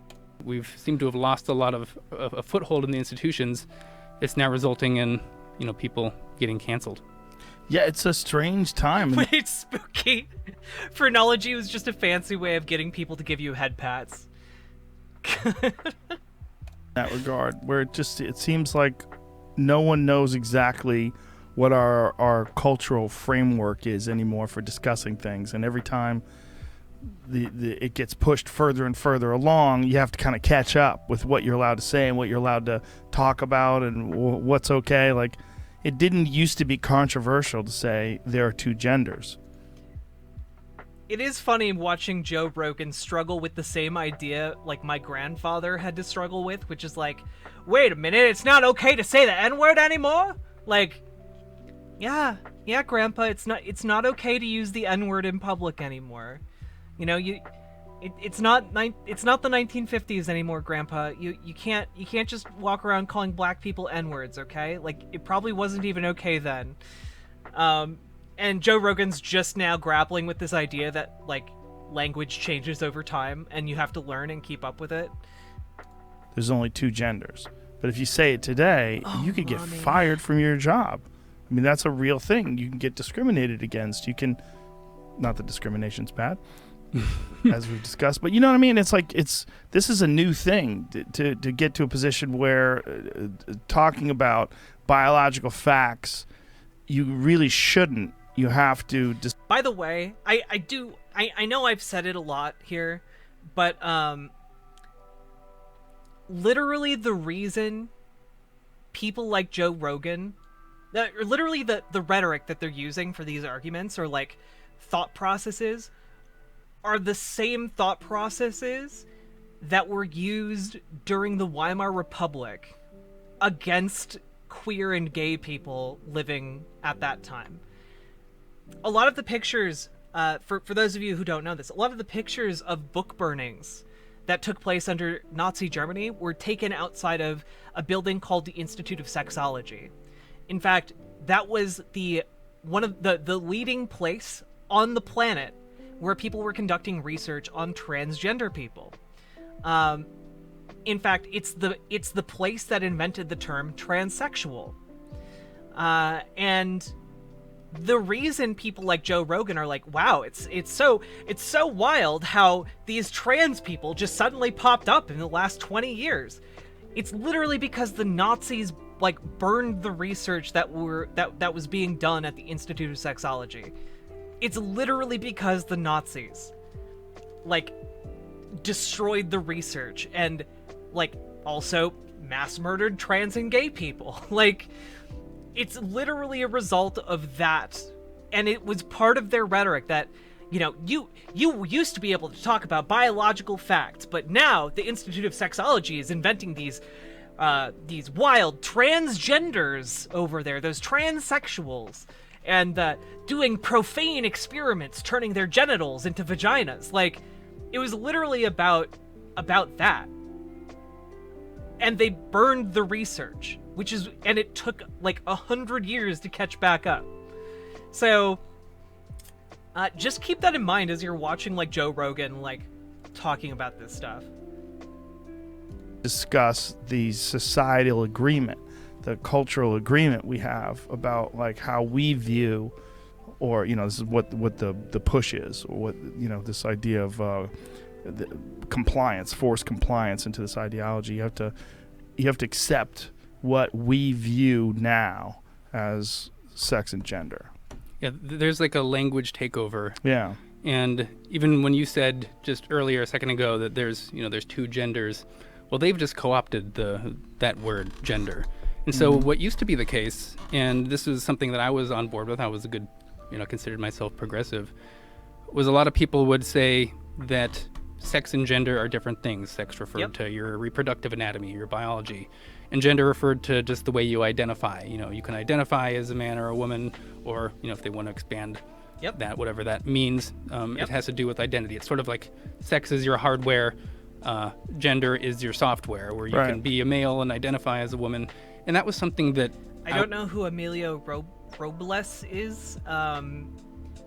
we've seemed to have lost a lot of a foothold in the institutions, it's now resulting in, people getting canceled. Yeah, it's a strange time. Wait, spooky. Phrenology was just a fancy way of getting people to give you head pats. That regard, where it seems like no one knows exactly what our cultural framework is anymore for discussing things, and every time it gets pushed further and further along, you have to kind of catch up with what you're allowed to say and what you're allowed to talk about and what's okay. Like, it didn't used to be controversial to say there are two genders. It is funny watching Joe Rogan struggle with the same idea like my grandfather had to struggle with, which is like, wait a minute, it's not okay to say the N-word anymore? Like, yeah, Grandpa, it's not okay to use the N-word in public anymore. It's not the 1950s anymore, Grandpa. You can't just walk around calling black people N-words, okay? Like, it probably wasn't even okay then. And Joe Rogan's just now grappling with this idea that, like, language changes over time and you have to learn and keep up with it. There's only two genders. But if you say it today, you could get fired from your job. I mean, that's a real thing. You can get discriminated against. Not that discrimination's bad, as we've discussed, but you know what I mean? It's like, this is a new thing to get to a position where talking about biological facts, you really shouldn't. You have to By the way, I know I've said it a lot here, but literally the reason people like Joe Rogan, literally the rhetoric that they're using for these arguments, or like thought processes, are the same thought processes that were used during the Weimar Republic against queer and gay people living at that time. A lot of the pictures, for those of you who don't know this, a lot of the pictures of book burnings that took place under Nazi Germany were taken outside of a building called the Institute of Sexology. In fact, that was one of the leading place on the planet where people were conducting research on transgender people. In fact, it's the place that invented the term transsexual. And the reason people like Joe Rogan are like, wow, it's so wild how these trans people just suddenly popped up in the last 20 years. It's literally because the Nazis like burned the research that was being done at the Institute of Sexology. It's literally because the Nazis like destroyed the research and like also mass murdered trans and gay people. Like, it's literally a result of that. And it was part of their rhetoric that, you used to be able to talk about biological facts, but now the Institute of Sexology is inventing these wild transgenders over there, those transsexuals, and doing profane experiments, turning their genitals into vaginas. Like, it was literally about that. And they burned the research, and it took like 100 years to catch back up. So, just keep that in mind as you're watching like Joe Rogan, like, talking about this stuff. Discuss the societal agreement, the cultural agreement we have about like how we view, or this is what the push is, or what this idea of the compliance, forced compliance into this ideology. You have to accept what we view now as sex and gender. Yeah, there's like a language takeover. Yeah. And even when you said just earlier a second ago that there's two genders, well, they've just co-opted that word gender. And so what used to be the case, and this was something that I was on board with, I was considered myself progressive, was a lot of people would say that sex and gender are different things. Sex referred to your reproductive anatomy, your biology, and gender referred to just the way you identify. You can identify as a man or a woman, or if they want to expand that, whatever that means, it has to do with identity. It's sort of like sex is your hardware, gender is your software, where you can be a male and identify as a woman. And that was something that I don't know who Emilio Robles is.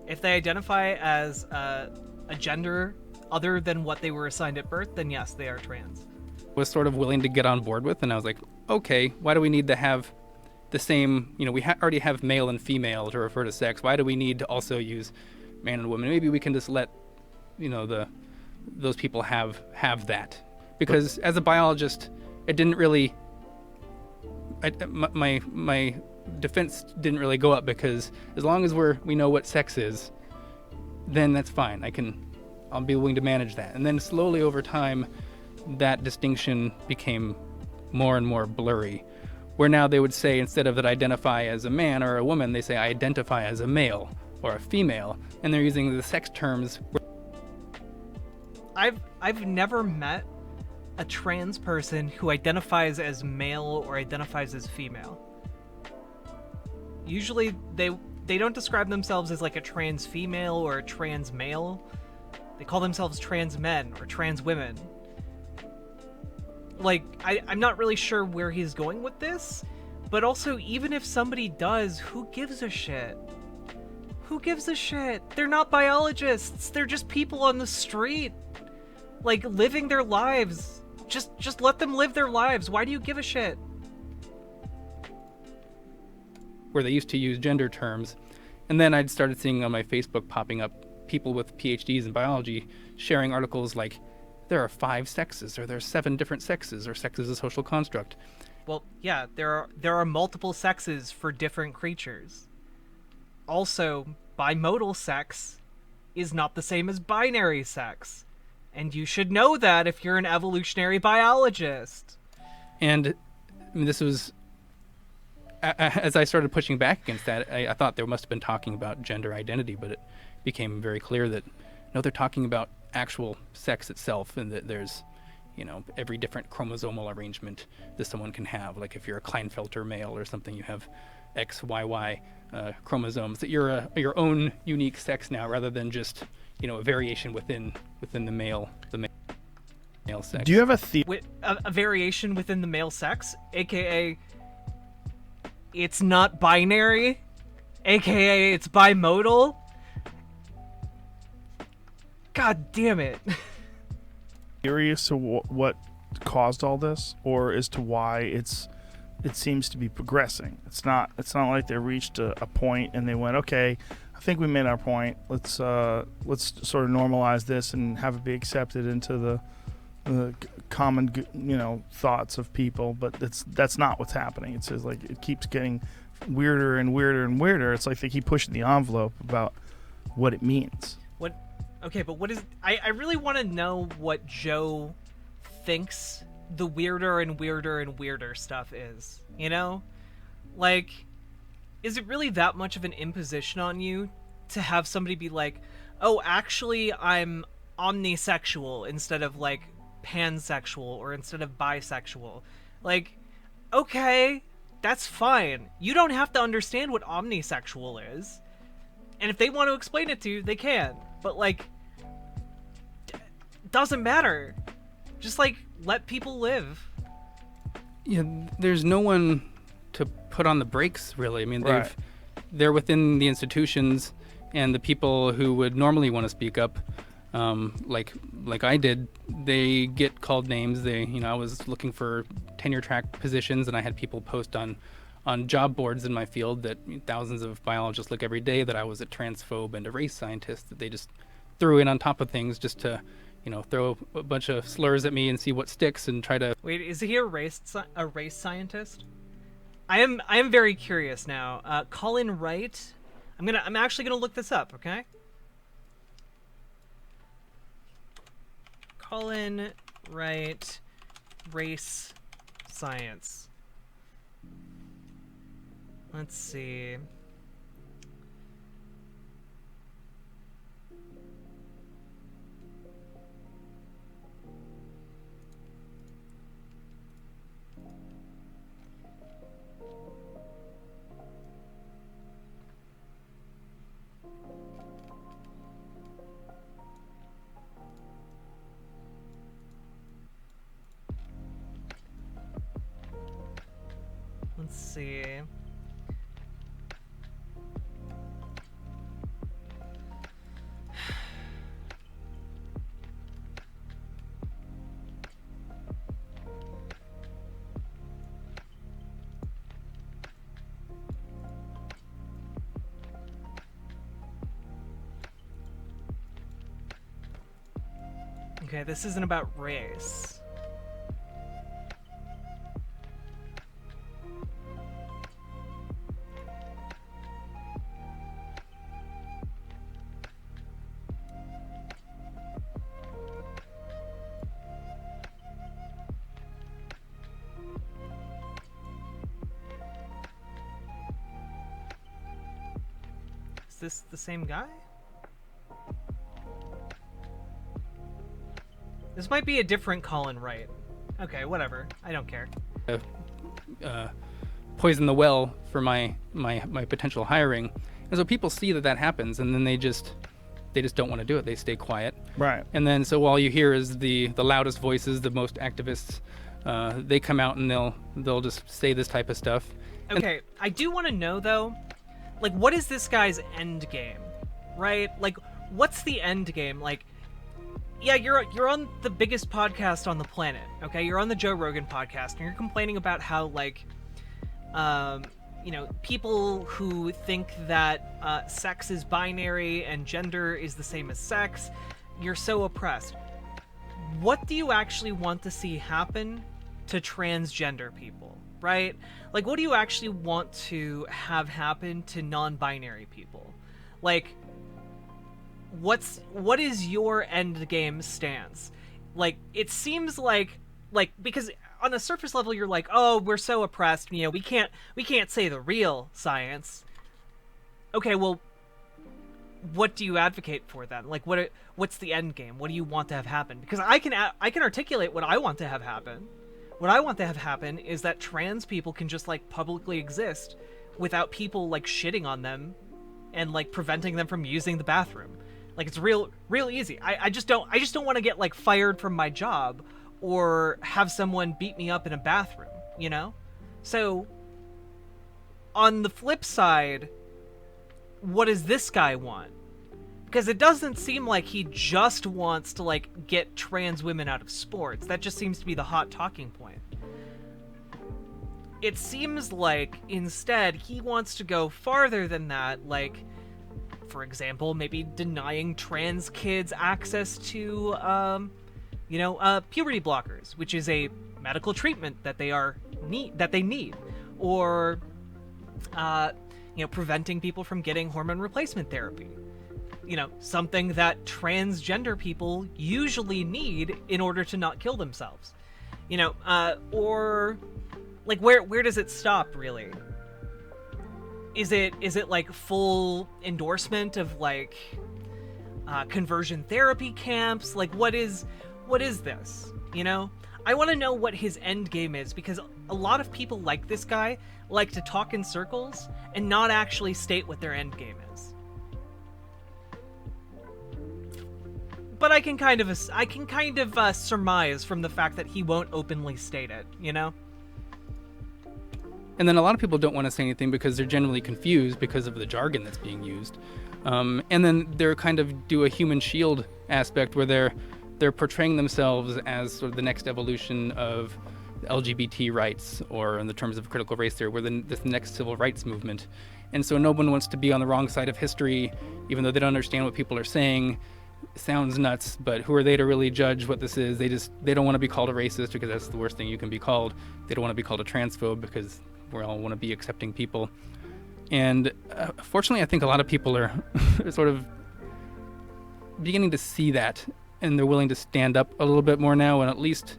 If they identify as a gender other than what they were assigned at birth, then yes, they are trans. Was sort of willing to get on board with, and I was like, okay, why do we need to have the same, we already have male and female to refer to sex. Why do we need to also use man and woman? Maybe we can just let, those people have that. Because as a biologist, it didn't really, my defense didn't really go up, because as long as we know what sex is, then that's fine. I'll be willing to manage that. And then slowly over time, that distinction became more and more blurry, where now they would say, instead of that identify as a man or a woman, they say I identify as a male or a female, and they're using the sex terms. I've never met a trans person who identifies as male or identifies as female. Usually they don't describe themselves as like a trans female or a trans male. They call themselves trans men or trans women. Like, I'm not really sure where he's going with this, but also, even if somebody does, who gives a shit? Who gives a shit? They're not biologists. They're just people on the street, like, living their lives. Just let them live their lives. Why do you give a shit? Where they used to use gender terms. And then I'd started seeing on my Facebook popping up people with PhDs in biology sharing articles like, there are 5 sexes, or there's 7 different sexes, or sex is a social construct. Well, yeah, there are multiple sexes for different creatures. Also, bimodal sex is not the same as binary sex. And you should know that if you're an evolutionary biologist. And this was, as I started pushing back against that, I thought they must have been talking about gender identity, but it became very clear that, no, they're talking about actual sex itself, and that there's, every different chromosomal arrangement that someone can have. Like if you're a Klinefelter male or something, you have X, Y, Y chromosomes, that you're your own unique sex now, rather than just, a variation within the male sex. Do you have a variation within the male sex, aka it's not binary, aka it's bimodal? God damn it. Curious to what caused all this, or as to why it seems to be progressing. It's not like they reached a point and they went, okay, I think we made our point. Let's sort of normalize this and have it be accepted into the common thoughts of people. But that's not what's happening. It says, like, it keeps getting weirder and weirder and weirder. It's like they keep pushing the envelope about what it means. Okay, but what is... I really want to know what Joe thinks the weirder and weirder and weirder stuff is, Like, is it really that much of an imposition on you to have somebody be like, oh, actually, I'm omnisexual instead of, like, pansexual, or instead of bisexual? Like, okay, that's fine. You don't have to understand what omnisexual is. And if they want to explain it to you, they can. But, like, doesn't matter. Just, like, let people live. Yeah, there's no one to put on the brakes, really. I mean, Right. They're within the institutions, and the people who would normally want to speak up, like I did, they get called names. I was looking for tenure track positions, and I had people post on job boards in my field that thousands of biologists look every day that I was a transphobe and a race scientist, that they just threw in on top of things just to, throw a bunch of slurs at me and see what sticks and try to... Wait, is he a race scientist? I am very curious now. Colin Wright. I'm actually gonna look this up, okay? Colin Wright, race science. Let's see. Let's see. Okay, this isn't about race. Is this the same guy? This might be a different Colin Wright. Okay, whatever. I don't care. Poison the well for my potential hiring, and so people see that happens, and then they just don't want to do it. They stay quiet. Right. And then so all you hear is the loudest voices, the most activists. They come out and they'll just say this type of stuff. Okay, I do want to know though, like, what is this guy's end game, right? Like, what's the end game? Like, yeah, you're on the biggest podcast on the planet, okay? You're on the Joe Rogan podcast, and you're complaining about how, like, people who think that sex is binary and gender is the same as sex, you're so oppressed. What do you actually want to see happen to transgender people, right? Like, what do you actually want to have happen to non-binary people? Like, what is your end game stance? Like, it seems like because on a surface level you're like, oh, we're so oppressed, we can't say the real science. Okay, well, what do you advocate for then? Like, what's the end game? What do you want to have happen? Because I can articulate what I want to have happen. What I want to have happen is that trans people can just, like, publicly exist without people, like, shitting on them and, like, preventing them from using the bathroom. Like, it's real easy. I just don't want to get, like, fired from my job or have someone beat me up in a bathroom, So, on the flip side, what does this guy want? Because it doesn't seem like he just wants to, like, get trans women out of sports. That just seems to be the hot talking point. It seems like, instead, he wants to go farther than that, like, for example, maybe denying trans kids access to, puberty blockers, which is a medical treatment that they need, or, preventing people from getting hormone replacement therapy. Something that transgender people usually need in order to not kill themselves. Or, like, where does it stop, really? Is it like full endorsement of, like, conversion therapy camps? Like, what is this? I want to know what his end game is, because a lot of people like this guy like to talk in circles and not actually state what their end game is. But I can kind of surmise from the fact that he won't openly state it, And then a lot of people don't want to say anything because they're generally confused because of the jargon that's being used. And then they're kind of do a human shield aspect where they're portraying themselves as sort of the next evolution of LGBT rights, or in the terms of critical race theory, we're the next civil rights movement. And so no one wants to be on the wrong side of history, even though they don't understand what people are saying. It sounds nuts, but who are they to really judge what this is? They don't want to be called a racist because that's the worst thing you can be called. They don't want to be called a transphobe because we all want to be accepting people. And fortunately, I think a lot of people are sort of beginning to see that, and they're willing to stand up a little bit more now and at least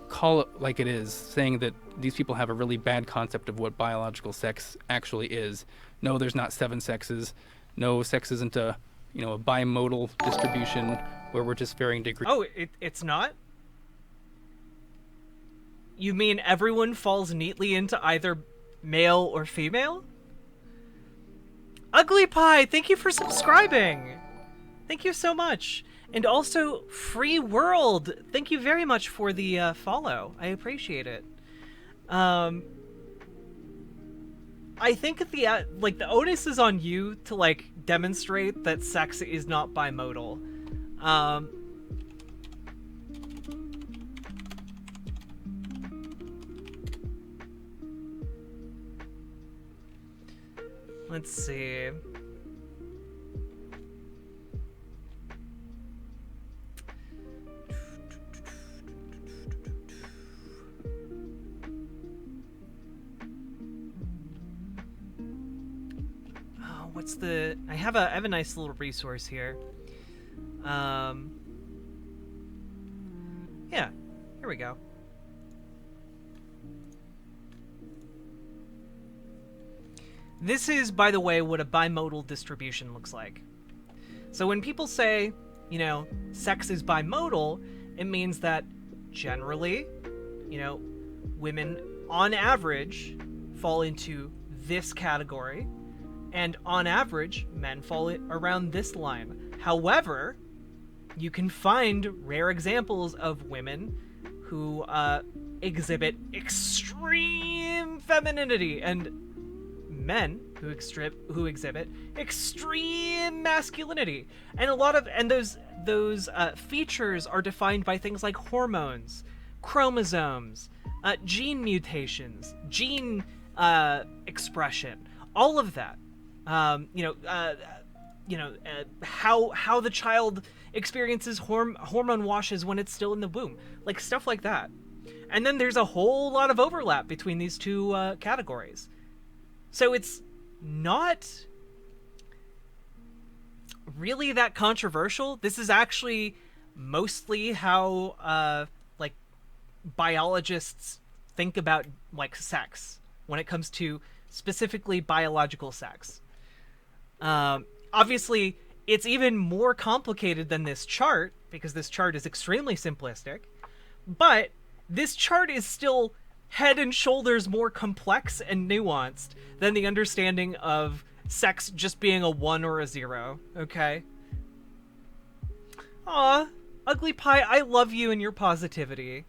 call it like it is, saying that these people have a really bad concept of what biological sex actually is. No, there's not 7 sexes. No, sex isn't a bimodal distribution where we're just varying degrees. Oh, it's not? You mean everyone falls neatly into either male or female? Ugly Pie, thank you for subscribing! Thank you so much. And also, Free World, thank you very much for the follow. I appreciate it. I think the onus is on you to, like, demonstrate that sex is not bimodal. Let's see. what's the... I have a nice little resource here. Yeah, here we go. This is, by the way, what a bimodal distribution looks like. So when people say, you know, sex is bimodal, it means that generally, you know, women on average fall into this category, and on average, men fall around this line. However, you can find rare examples of women who exhibit extreme femininity, and men who exhibit extreme masculinity. And a lot of those features are defined by things like hormones, chromosomes, gene mutations, gene expression, all of that. How the child experiences hormone washes when it's still in the womb, like stuff like that. And then there's a whole lot of overlap between these two categories. So it's not really that controversial. This is actually mostly how like biologists think about like sex when it comes to specifically biological sex. Obviously, it's even more complicated than this chart because this chart is extremely simplistic, but this chart is still head and shoulders more complex and nuanced than the understanding of sex just being a 1 or a 0, okay? Aw, Ugly Pie, I love you and your positivity.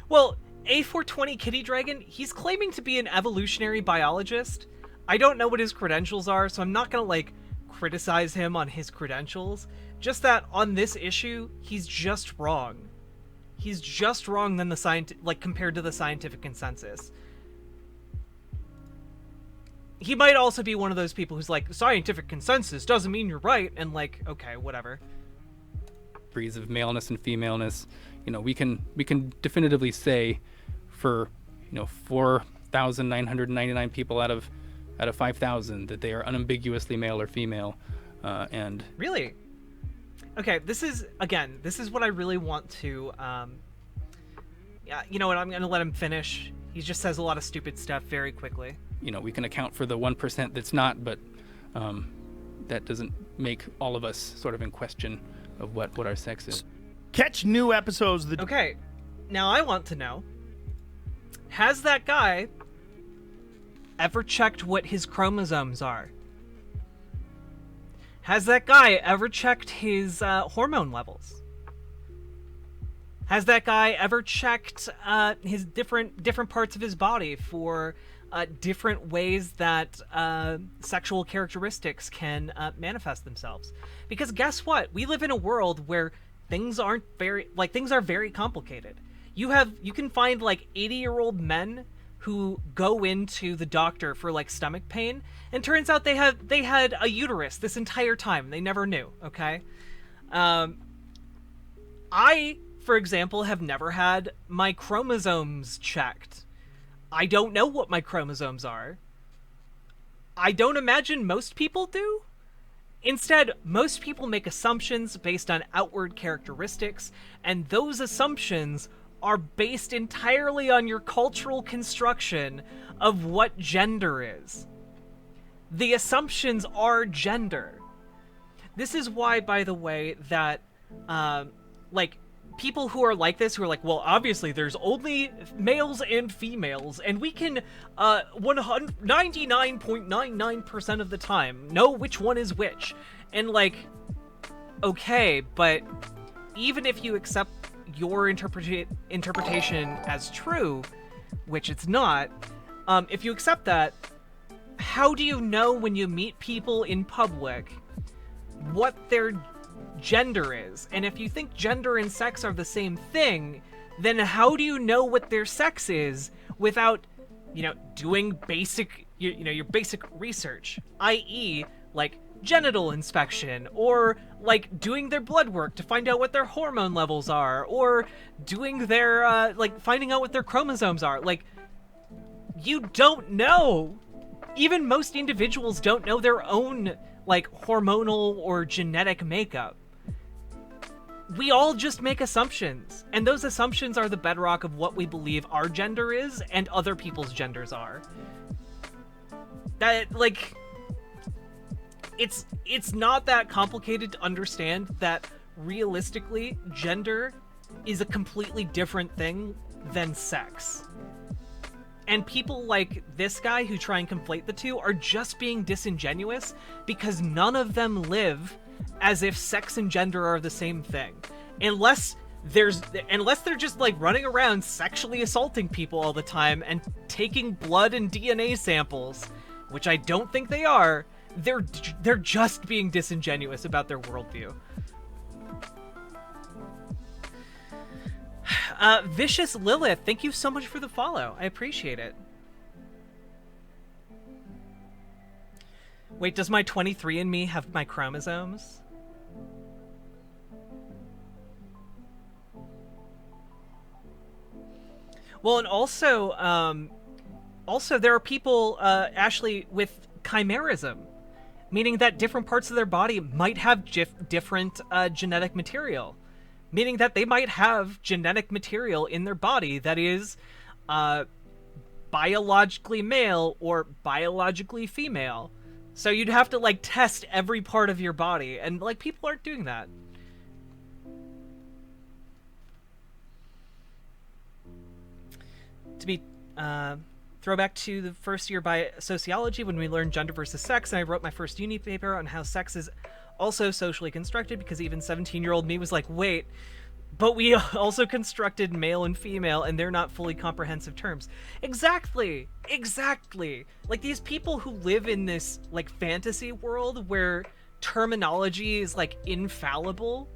Well, A420 Kitty Dragon, he's claiming to be an evolutionary biologist. I don't know what his credentials are, so I'm not gonna, like, criticize him on his credentials. Just that on this issue, he's just wrong. He's just wrong than the compared to the scientific consensus. He might also be one of those people who's like, scientific consensus doesn't mean you're right, and like, okay, whatever. Breeds of maleness and femaleness, you know, we can definitively say for, you know, 4,999 people out of 5,000 that they are unambiguously male or female, and really. Okay, this is what I really want to, yeah, you know what, I'm going to let him finish. He just says a lot of stupid stuff very quickly. You know, we can account for the 1% that's not, but that doesn't make all of us sort of in question of what our sex is. Catch new episodes. Okay, now I want to know, has that guy ever checked what his chromosomes are? Has that guy ever checked his hormone levels? Has that guy ever checked his different parts of his body for different ways that sexual characteristics can manifest themselves? Because guess what? We live in a world where things are very complicated. You can find like 80-year-old men who go into the doctor for like stomach pain, and turns out they had a uterus this entire time. They never knew, okay? I, for example, have never had my chromosomes checked. I don't know what my chromosomes are. I don't imagine most people do. Instead, most people make assumptions based on outward characteristics, and those assumptions are based entirely on your cultural construction of what gender is. The assumptions are gender. This is why, by the way, that, like, people who are like this, who are like, well, obviously there's only males and females, and we can, 99.99% of the time know which one is which. And, like, okay, but even if you accept your interpretation as true, which it's not, if you accept that, how do you know when you meet people in public what their gender is? And if you think gender and sex are the same thing, then how do you know what their sex is without, you know, doing basic, your basic research, i.e., like genital inspection, or like doing their blood work to find out what their hormone levels are, or doing their like finding out what their chromosomes are? Like, You don't know. Even most individuals don't know their own, like, hormonal or genetic makeup. We all just make assumptions, and those assumptions are the bedrock of what we believe our gender is and other people's genders are. That, like, it's not that complicated to understand that realistically, gender is a completely different thing than sex. And people like this guy who try and conflate the two are just being disingenuous because none of them live as if sex and gender are the same thing. Unless they're just like running around sexually assaulting people all the time and taking blood and DNA samples, which I don't think they are. They're just being disingenuous about their worldview. Vicious Lilith, thank you so much for the follow. I appreciate it. Wait, does my 23andMe have my chromosomes? Well, and also there are people, Ashley, with chimerism, meaning that different parts of their body might have different genetic material. Meaning that they might have genetic material in their body that is biologically male or biologically female. So you'd have to, like, test every part of your body, and, like, people aren't doing that. To be, throwback to the first year by sociology when we learned gender versus sex, and I wrote my first uni paper on how sex is also socially constructed, because even 17-year-old me was like, wait, but we also constructed male and female, and they're not fully comprehensive terms. Exactly! Like, these people who live in this, like, fantasy world where terminology is, like, infallible,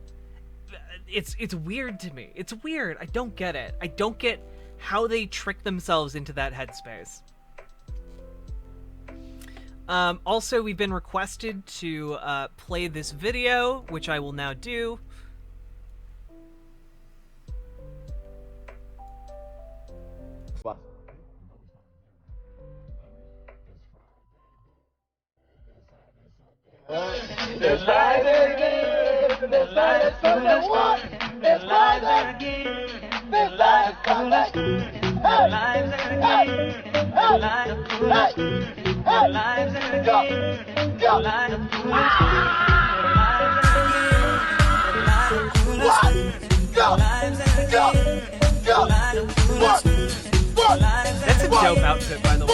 it's weird to me. It's weird. I don't get it. I don't get how they trick themselves into that headspace. Also, we've been requested to play this video, which I will now do. There's lies again, there's lies from the one, there's lies again, there's lies from the lies again, there's lies of foolish, lies again, lies of foolish, That's a dope outfit, by the way.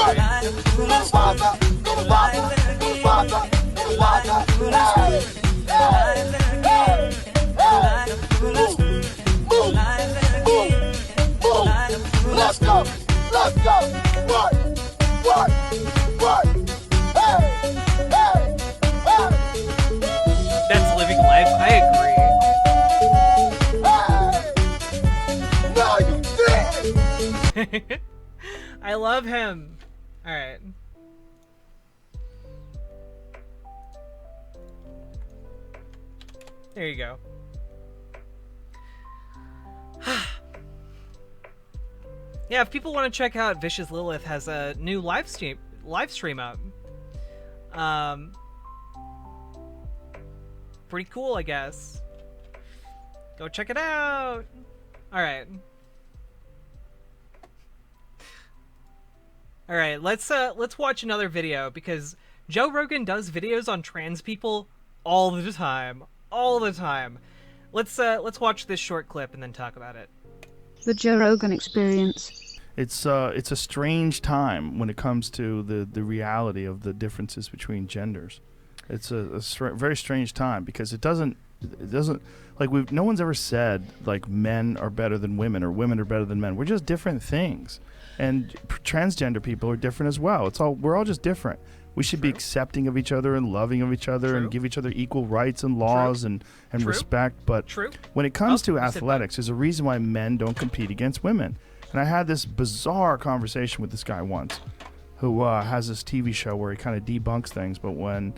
Let's go! Let's go! What? Hey! That's living life. I agree. Hey! No, you did! I love him. All right. There you go. Yeah, if people want to check out Vicious Lilith has a new live stream up. Pretty cool, I guess. Go check it out. All right. All right, let's watch another video, because Joe Rogan does videos on trans people all the time. Let's watch this short clip and then talk about it. The Joe Rogan Experience. It's a strange time when it comes to the reality of the differences between genders. It's a very strange time, because it doesn't like no one's ever said like men are better than women or women are better than men. We're just different things, and transgender people are different as well. We're all just different. We should be accepting of each other and loving of each other and give each other equal rights and laws and respect. But when it comes to athletics, there's a reason why men don't compete against women. And I had this bizarre conversation with this guy once who has this TV show where he kind of debunks things. But when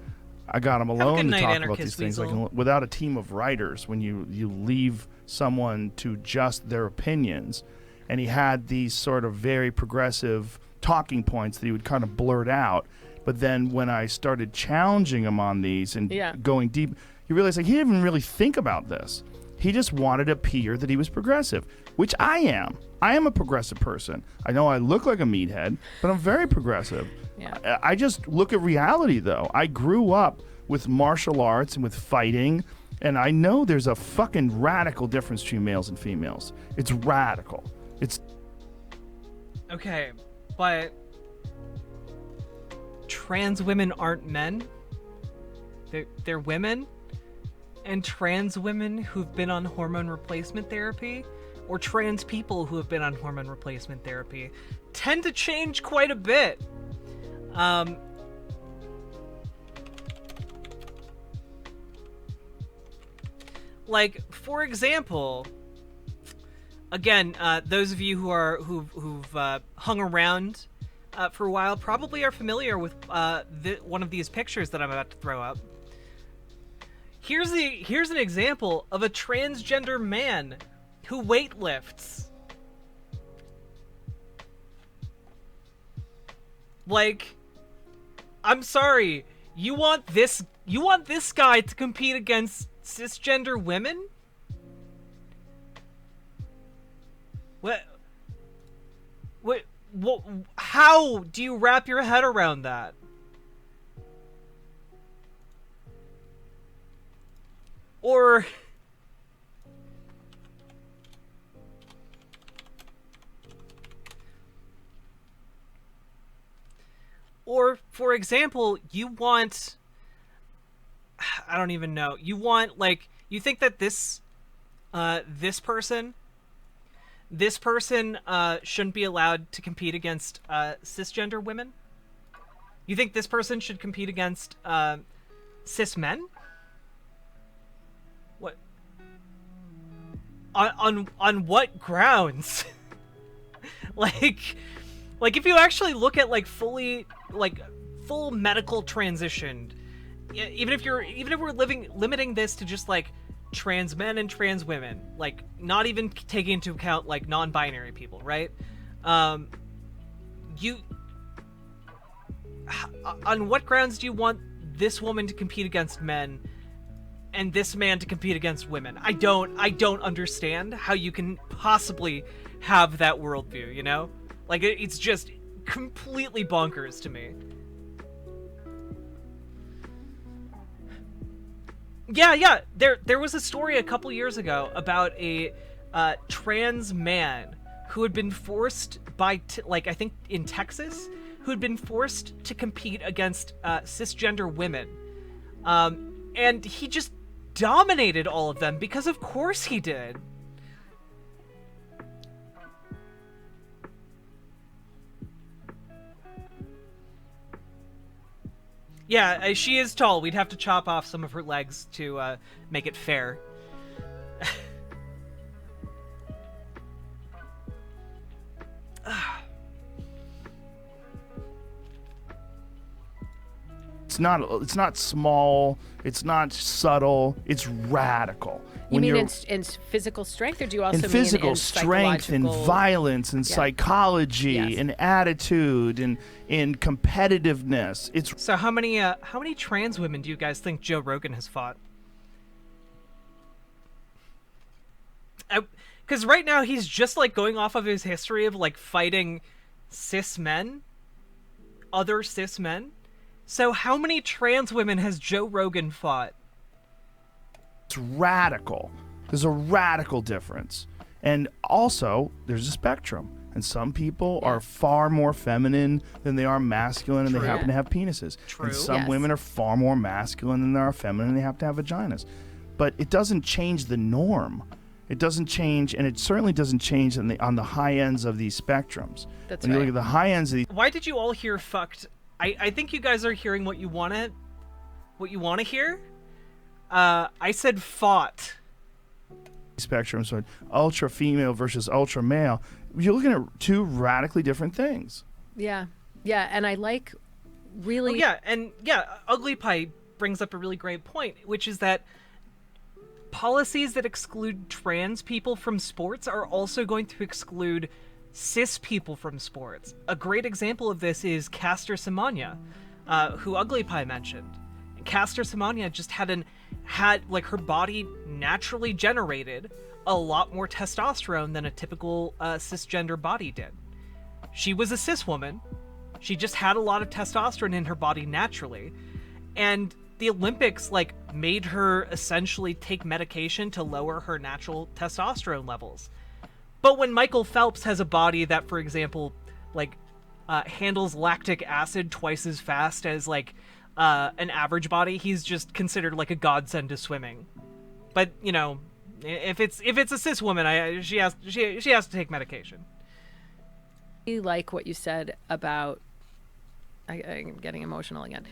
I got him alone to talk about these things, like without a team of writers, when you leave someone to just their opinions, and he had these sort of very progressive talking points that he would kind of blurt out. But then when I started challenging him on these and going deep, you realize like he didn't even really think about this. He just wanted to appear that he was progressive, which I am. I am a progressive person. I know I look like a meathead, but I'm very progressive. Yeah. I just look at reality, though. I grew up with martial arts and with fighting, and I know there's a fucking radical difference between males and females. It's radical. It's... Okay, but trans women aren't men. They're women. And trans women who've been on hormone replacement therapy, or trans people who have been on hormone replacement therapy, tend to change quite a bit. Like, for example, again, those of you who've hung around for a while probably are familiar with one of these pictures that I'm about to throw up. Here's an example of a transgender man who weightlifts. Like, I'm sorry, you want this guy to compete against cisgender women? What, how do you wrap your head around that? Or for example, you want, I don't even know, you want, like, you think that this person shouldn't be allowed to compete against cisgender women? You think this person should compete against cis men? What? On what grounds? like if you actually look at like full medical transitioned, even if we're limiting this to just like trans men and trans women, like not even taking into account like non-binary people, right? On what grounds do you want this woman to compete against men and this man to compete against women? I don't understand how you can possibly have that worldview, you know? Like, it's just completely bonkers to me. Yeah, there was a story a couple years ago about a trans man who had been forced by, I think in Texas, who had been forced to compete against cisgender women. And he just dominated all of them because of course he did. Yeah, she is tall. We'd have to chop off some of her legs to make it fair. It's not small, it's not subtle, it's radical. You mean in physical strength, or do you also mean in physical strength and violence and psychology and attitude and in competitiveness? So how many trans women do you guys think Joe Rogan has fought? Because right now he's just like going off of his history of like fighting cis men, other cis men. So how many trans women has Joe Rogan fought? It's radical. There's a radical difference. And also, there's a spectrum. And some people are far more feminine than they are masculine, and they happen to have penises. True. And some women are far more masculine than they are feminine, and they have to have vaginas. But it doesn't change the norm. It doesn't change, and it certainly doesn't change on the high ends of these spectrums. That's when you look at the high ends of these... Why did you all hear fucked? I think you guys are hearing what you want to hear. I said fought. Spectrum, so ultra female versus ultra male. You're looking at two radically different things. Yeah, and I like really. Ugly Pie brings up a really great point, which is that policies that exclude trans people from sports are also going to exclude cis people from sports. A great example of this is Caster Semenya, who Ugly Pie mentioned. Caster Semenya just had her body naturally generated a lot more testosterone than a typical cisgender body did. She was a cis woman. She just had a lot of testosterone in her body naturally. And the Olympics, like, made her essentially take medication to lower her natural testosterone levels. But when Michael Phelps has a body that, for example, like, handles lactic acid twice as fast as, like, an average body, he's just considered like a godsend to swimming. But, you know, if it's a cis woman, she has to take medication. I like what you said about, I'm getting emotional again.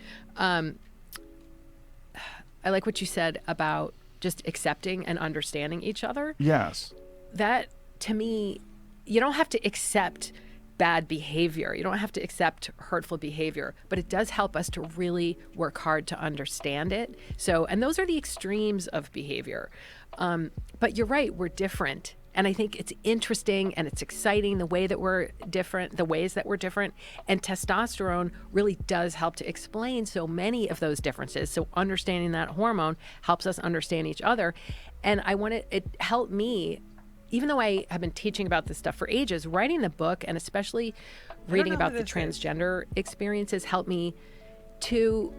I like what you said about just accepting and understanding each other. Yes. That, to me, you don't have to accept bad behavior. You don't have to accept hurtful behavior, but it does help us to really work hard to understand it. So, and those are the extremes of behavior. But you're right, we're different. And I think it's interesting and it's exciting the way that we're different, the ways that we're different. And testosterone really does help to explain so many of those differences. So understanding that hormone helps us understand each other. And it helped me, even though I have been teaching about this stuff for ages, writing the book and especially reading about the transgender experiences helped me to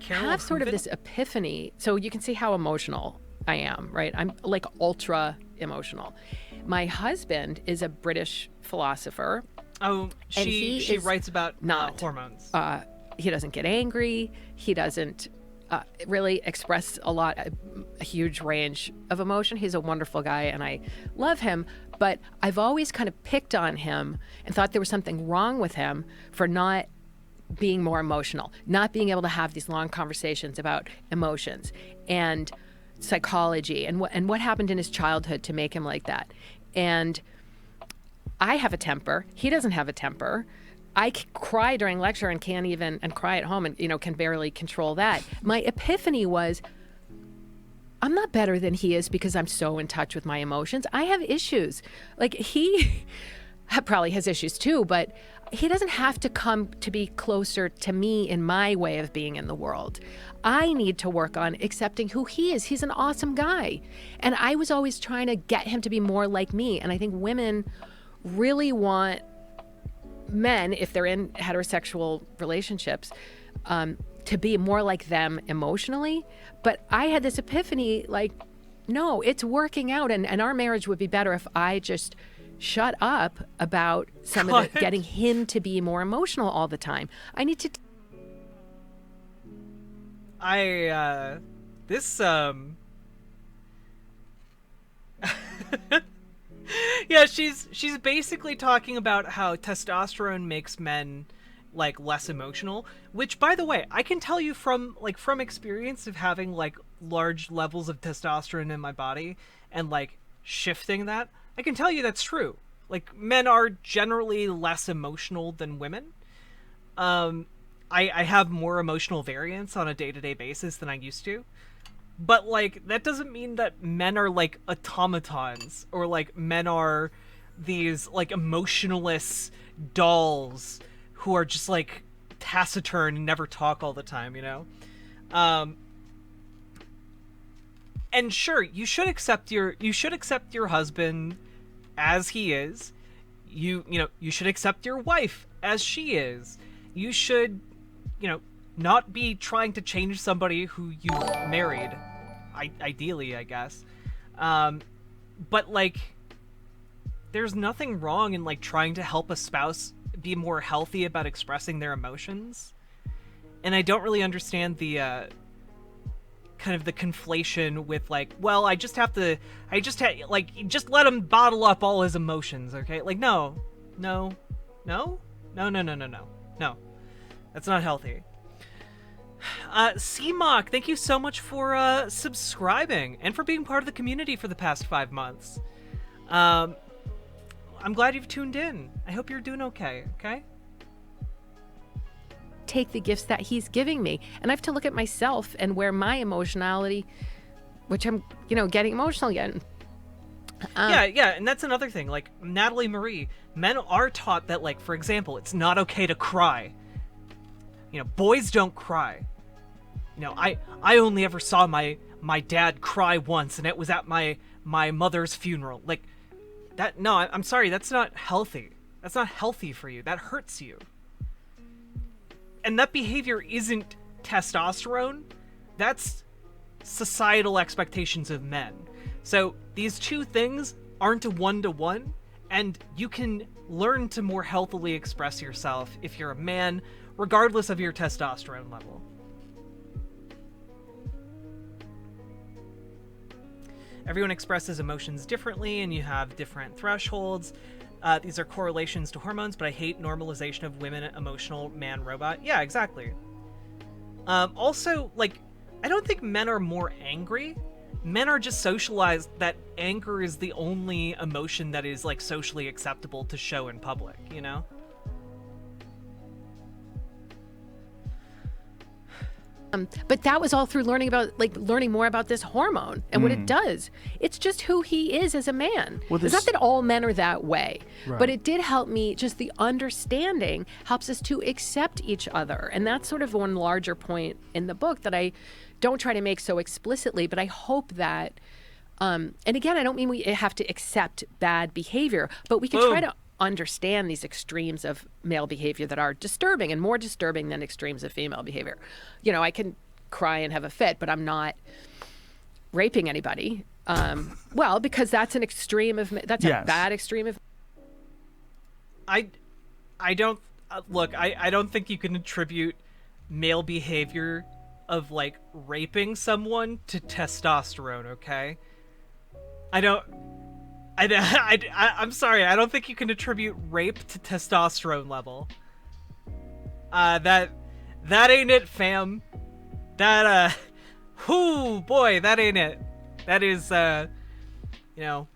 have sort of this epiphany. So you can see how emotional I am, right? I'm like ultra emotional. My husband is a British philosopher. Oh, she writes about hormones. He doesn't get angry. He doesn't really express a huge range of emotion. He's a wonderful guy and I love him, but I've always kind of picked on him and thought there was something wrong with him for not being more emotional, not being able to have these long conversations about emotions and psychology and what happened in his childhood to make him like that. And I have a temper. He doesn't have a temper. I cry during lecture and cry at home and, can barely control that. My epiphany was, I'm not better than he is because I'm so in touch with my emotions. I have issues. Like, he probably has issues too, but he doesn't have to come to be closer to me in my way of being in the world. I need to work on accepting who he is. He's an awesome guy. And I was always trying to get him to be more like me. And I think women really want men, if they're in heterosexual relationships, to be more like them emotionally. But I had this epiphany, like, no, it's working out. And our marriage would be better if I just shut up about some of the getting him to be more emotional all the time. I need to yeah, she's basically talking about how testosterone makes men like less emotional, which, by the way, I can tell you from experience of having like large levels of testosterone in my body and like shifting that, I can tell you that's true. Like, men are generally less emotional than women. I have more emotional variance on a day-to-day basis than I used to. But, like, that doesn't mean that men are, like, automatons. Or, like, men are these, like, emotionless dolls who are just, like, taciturn and never talk all the time, you know? And sure, you should accept your husband as he is. You should accept your wife as she is. You should, not be trying to change somebody who you married, ideally, I guess. But, like, there's nothing wrong in, like, trying to help a spouse be more healthy about expressing their emotions. And I don't really understand the, kind of the conflation with, like, well, just let him bottle up all his emotions, okay? Like, no. That's not healthy. CMOC, thank you so much for subscribing and for being part of the community for the past 5 months. I'm glad you've tuned in. I hope you're doing okay? Take the gifts that he's giving me. And I have to look at myself and where my emotionality, which I'm, getting emotional again. Yeah, and that's another thing. Like, Natalie Marie, men are taught that, like, for example, it's not okay to cry. You know, boys don't cry. You know, I only ever saw my dad cry once, and it was at my mother's funeral. Like, that, no, I'm sorry, that's not healthy. That's not healthy for you. That hurts you. And that behavior isn't testosterone. That's societal expectations of men. So these two things aren't a one-to-one, and you can learn to more healthily express yourself if you're a man, regardless of your testosterone level. Everyone expresses emotions differently, and you have different thresholds. These are correlations to hormones, but I hate normalization of women emotional man-robot. Yeah, exactly. Also, like, I don't think men are more angry. Men are just socialized that anger is the only emotion that is, like, socially acceptable to show in public, you know? But that was all through learning more about this hormone and what it does. It's just who he is as a man. Well, it's not that all men are that way, but it did help me. Just the understanding helps us to accept each other. And that's sort of one larger point in the book that I don't try to make so explicitly, but I hope that, and again, I don't mean we have to accept bad behavior, but we can try to understand these extremes of male behavior that are disturbing and more disturbing than extremes of female behavior. You know, I can cry and have a fit, but I'm not raping anybody. Well, because that's an extreme of, that's a bad extreme of. I don't, look, I don't think you can attribute male behavior of, like, raping someone to testosterone, okay? I'm sorry, I don't think you can attribute rape to testosterone level. That ain't it, fam. That, whoo, boy, that ain't it. That is, you know,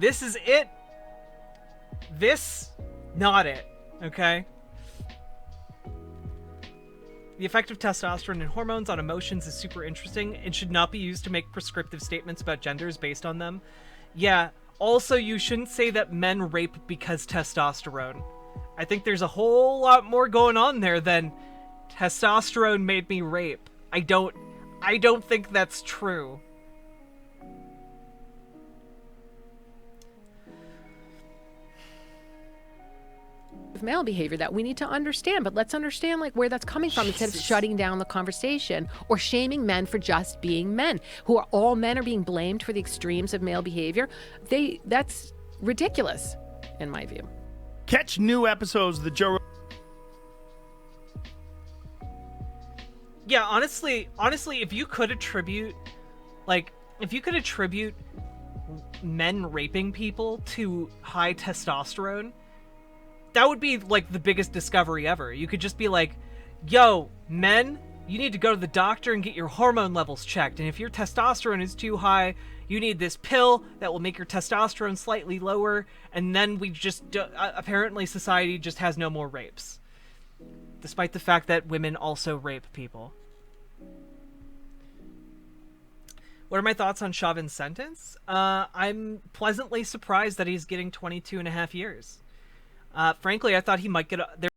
this is it. This, not it, okay? The effect of testosterone and hormones on emotions is super interesting and should not be used to make prescriptive statements about genders based on them. Yeah, also, you shouldn't say that men rape because testosterone. I think there's a whole lot more going on there than testosterone made me rape. I don't think that's true. Of male behavior that we need to understand, but let's understand, like, where that's coming from instead of shutting down the conversation or shaming men for just being men. All men are being blamed for the extremes of male behavior. That's ridiculous, in my view. Catch new episodes of the Joe. Yeah, honestly, if you could attribute men raping people to high testosterone, that would be, like, the biggest discovery ever. You could just be like, yo, men, you need to go to the doctor and get your hormone levels checked. And if your testosterone is too high, you need this pill that will make your testosterone slightly lower. And then we just, apparently society just has no more rapes. Despite the fact that women also rape people. What are my thoughts on Chauvin's sentence? I'm pleasantly surprised that he's getting 22 and a half years. Frankly, I thought he might get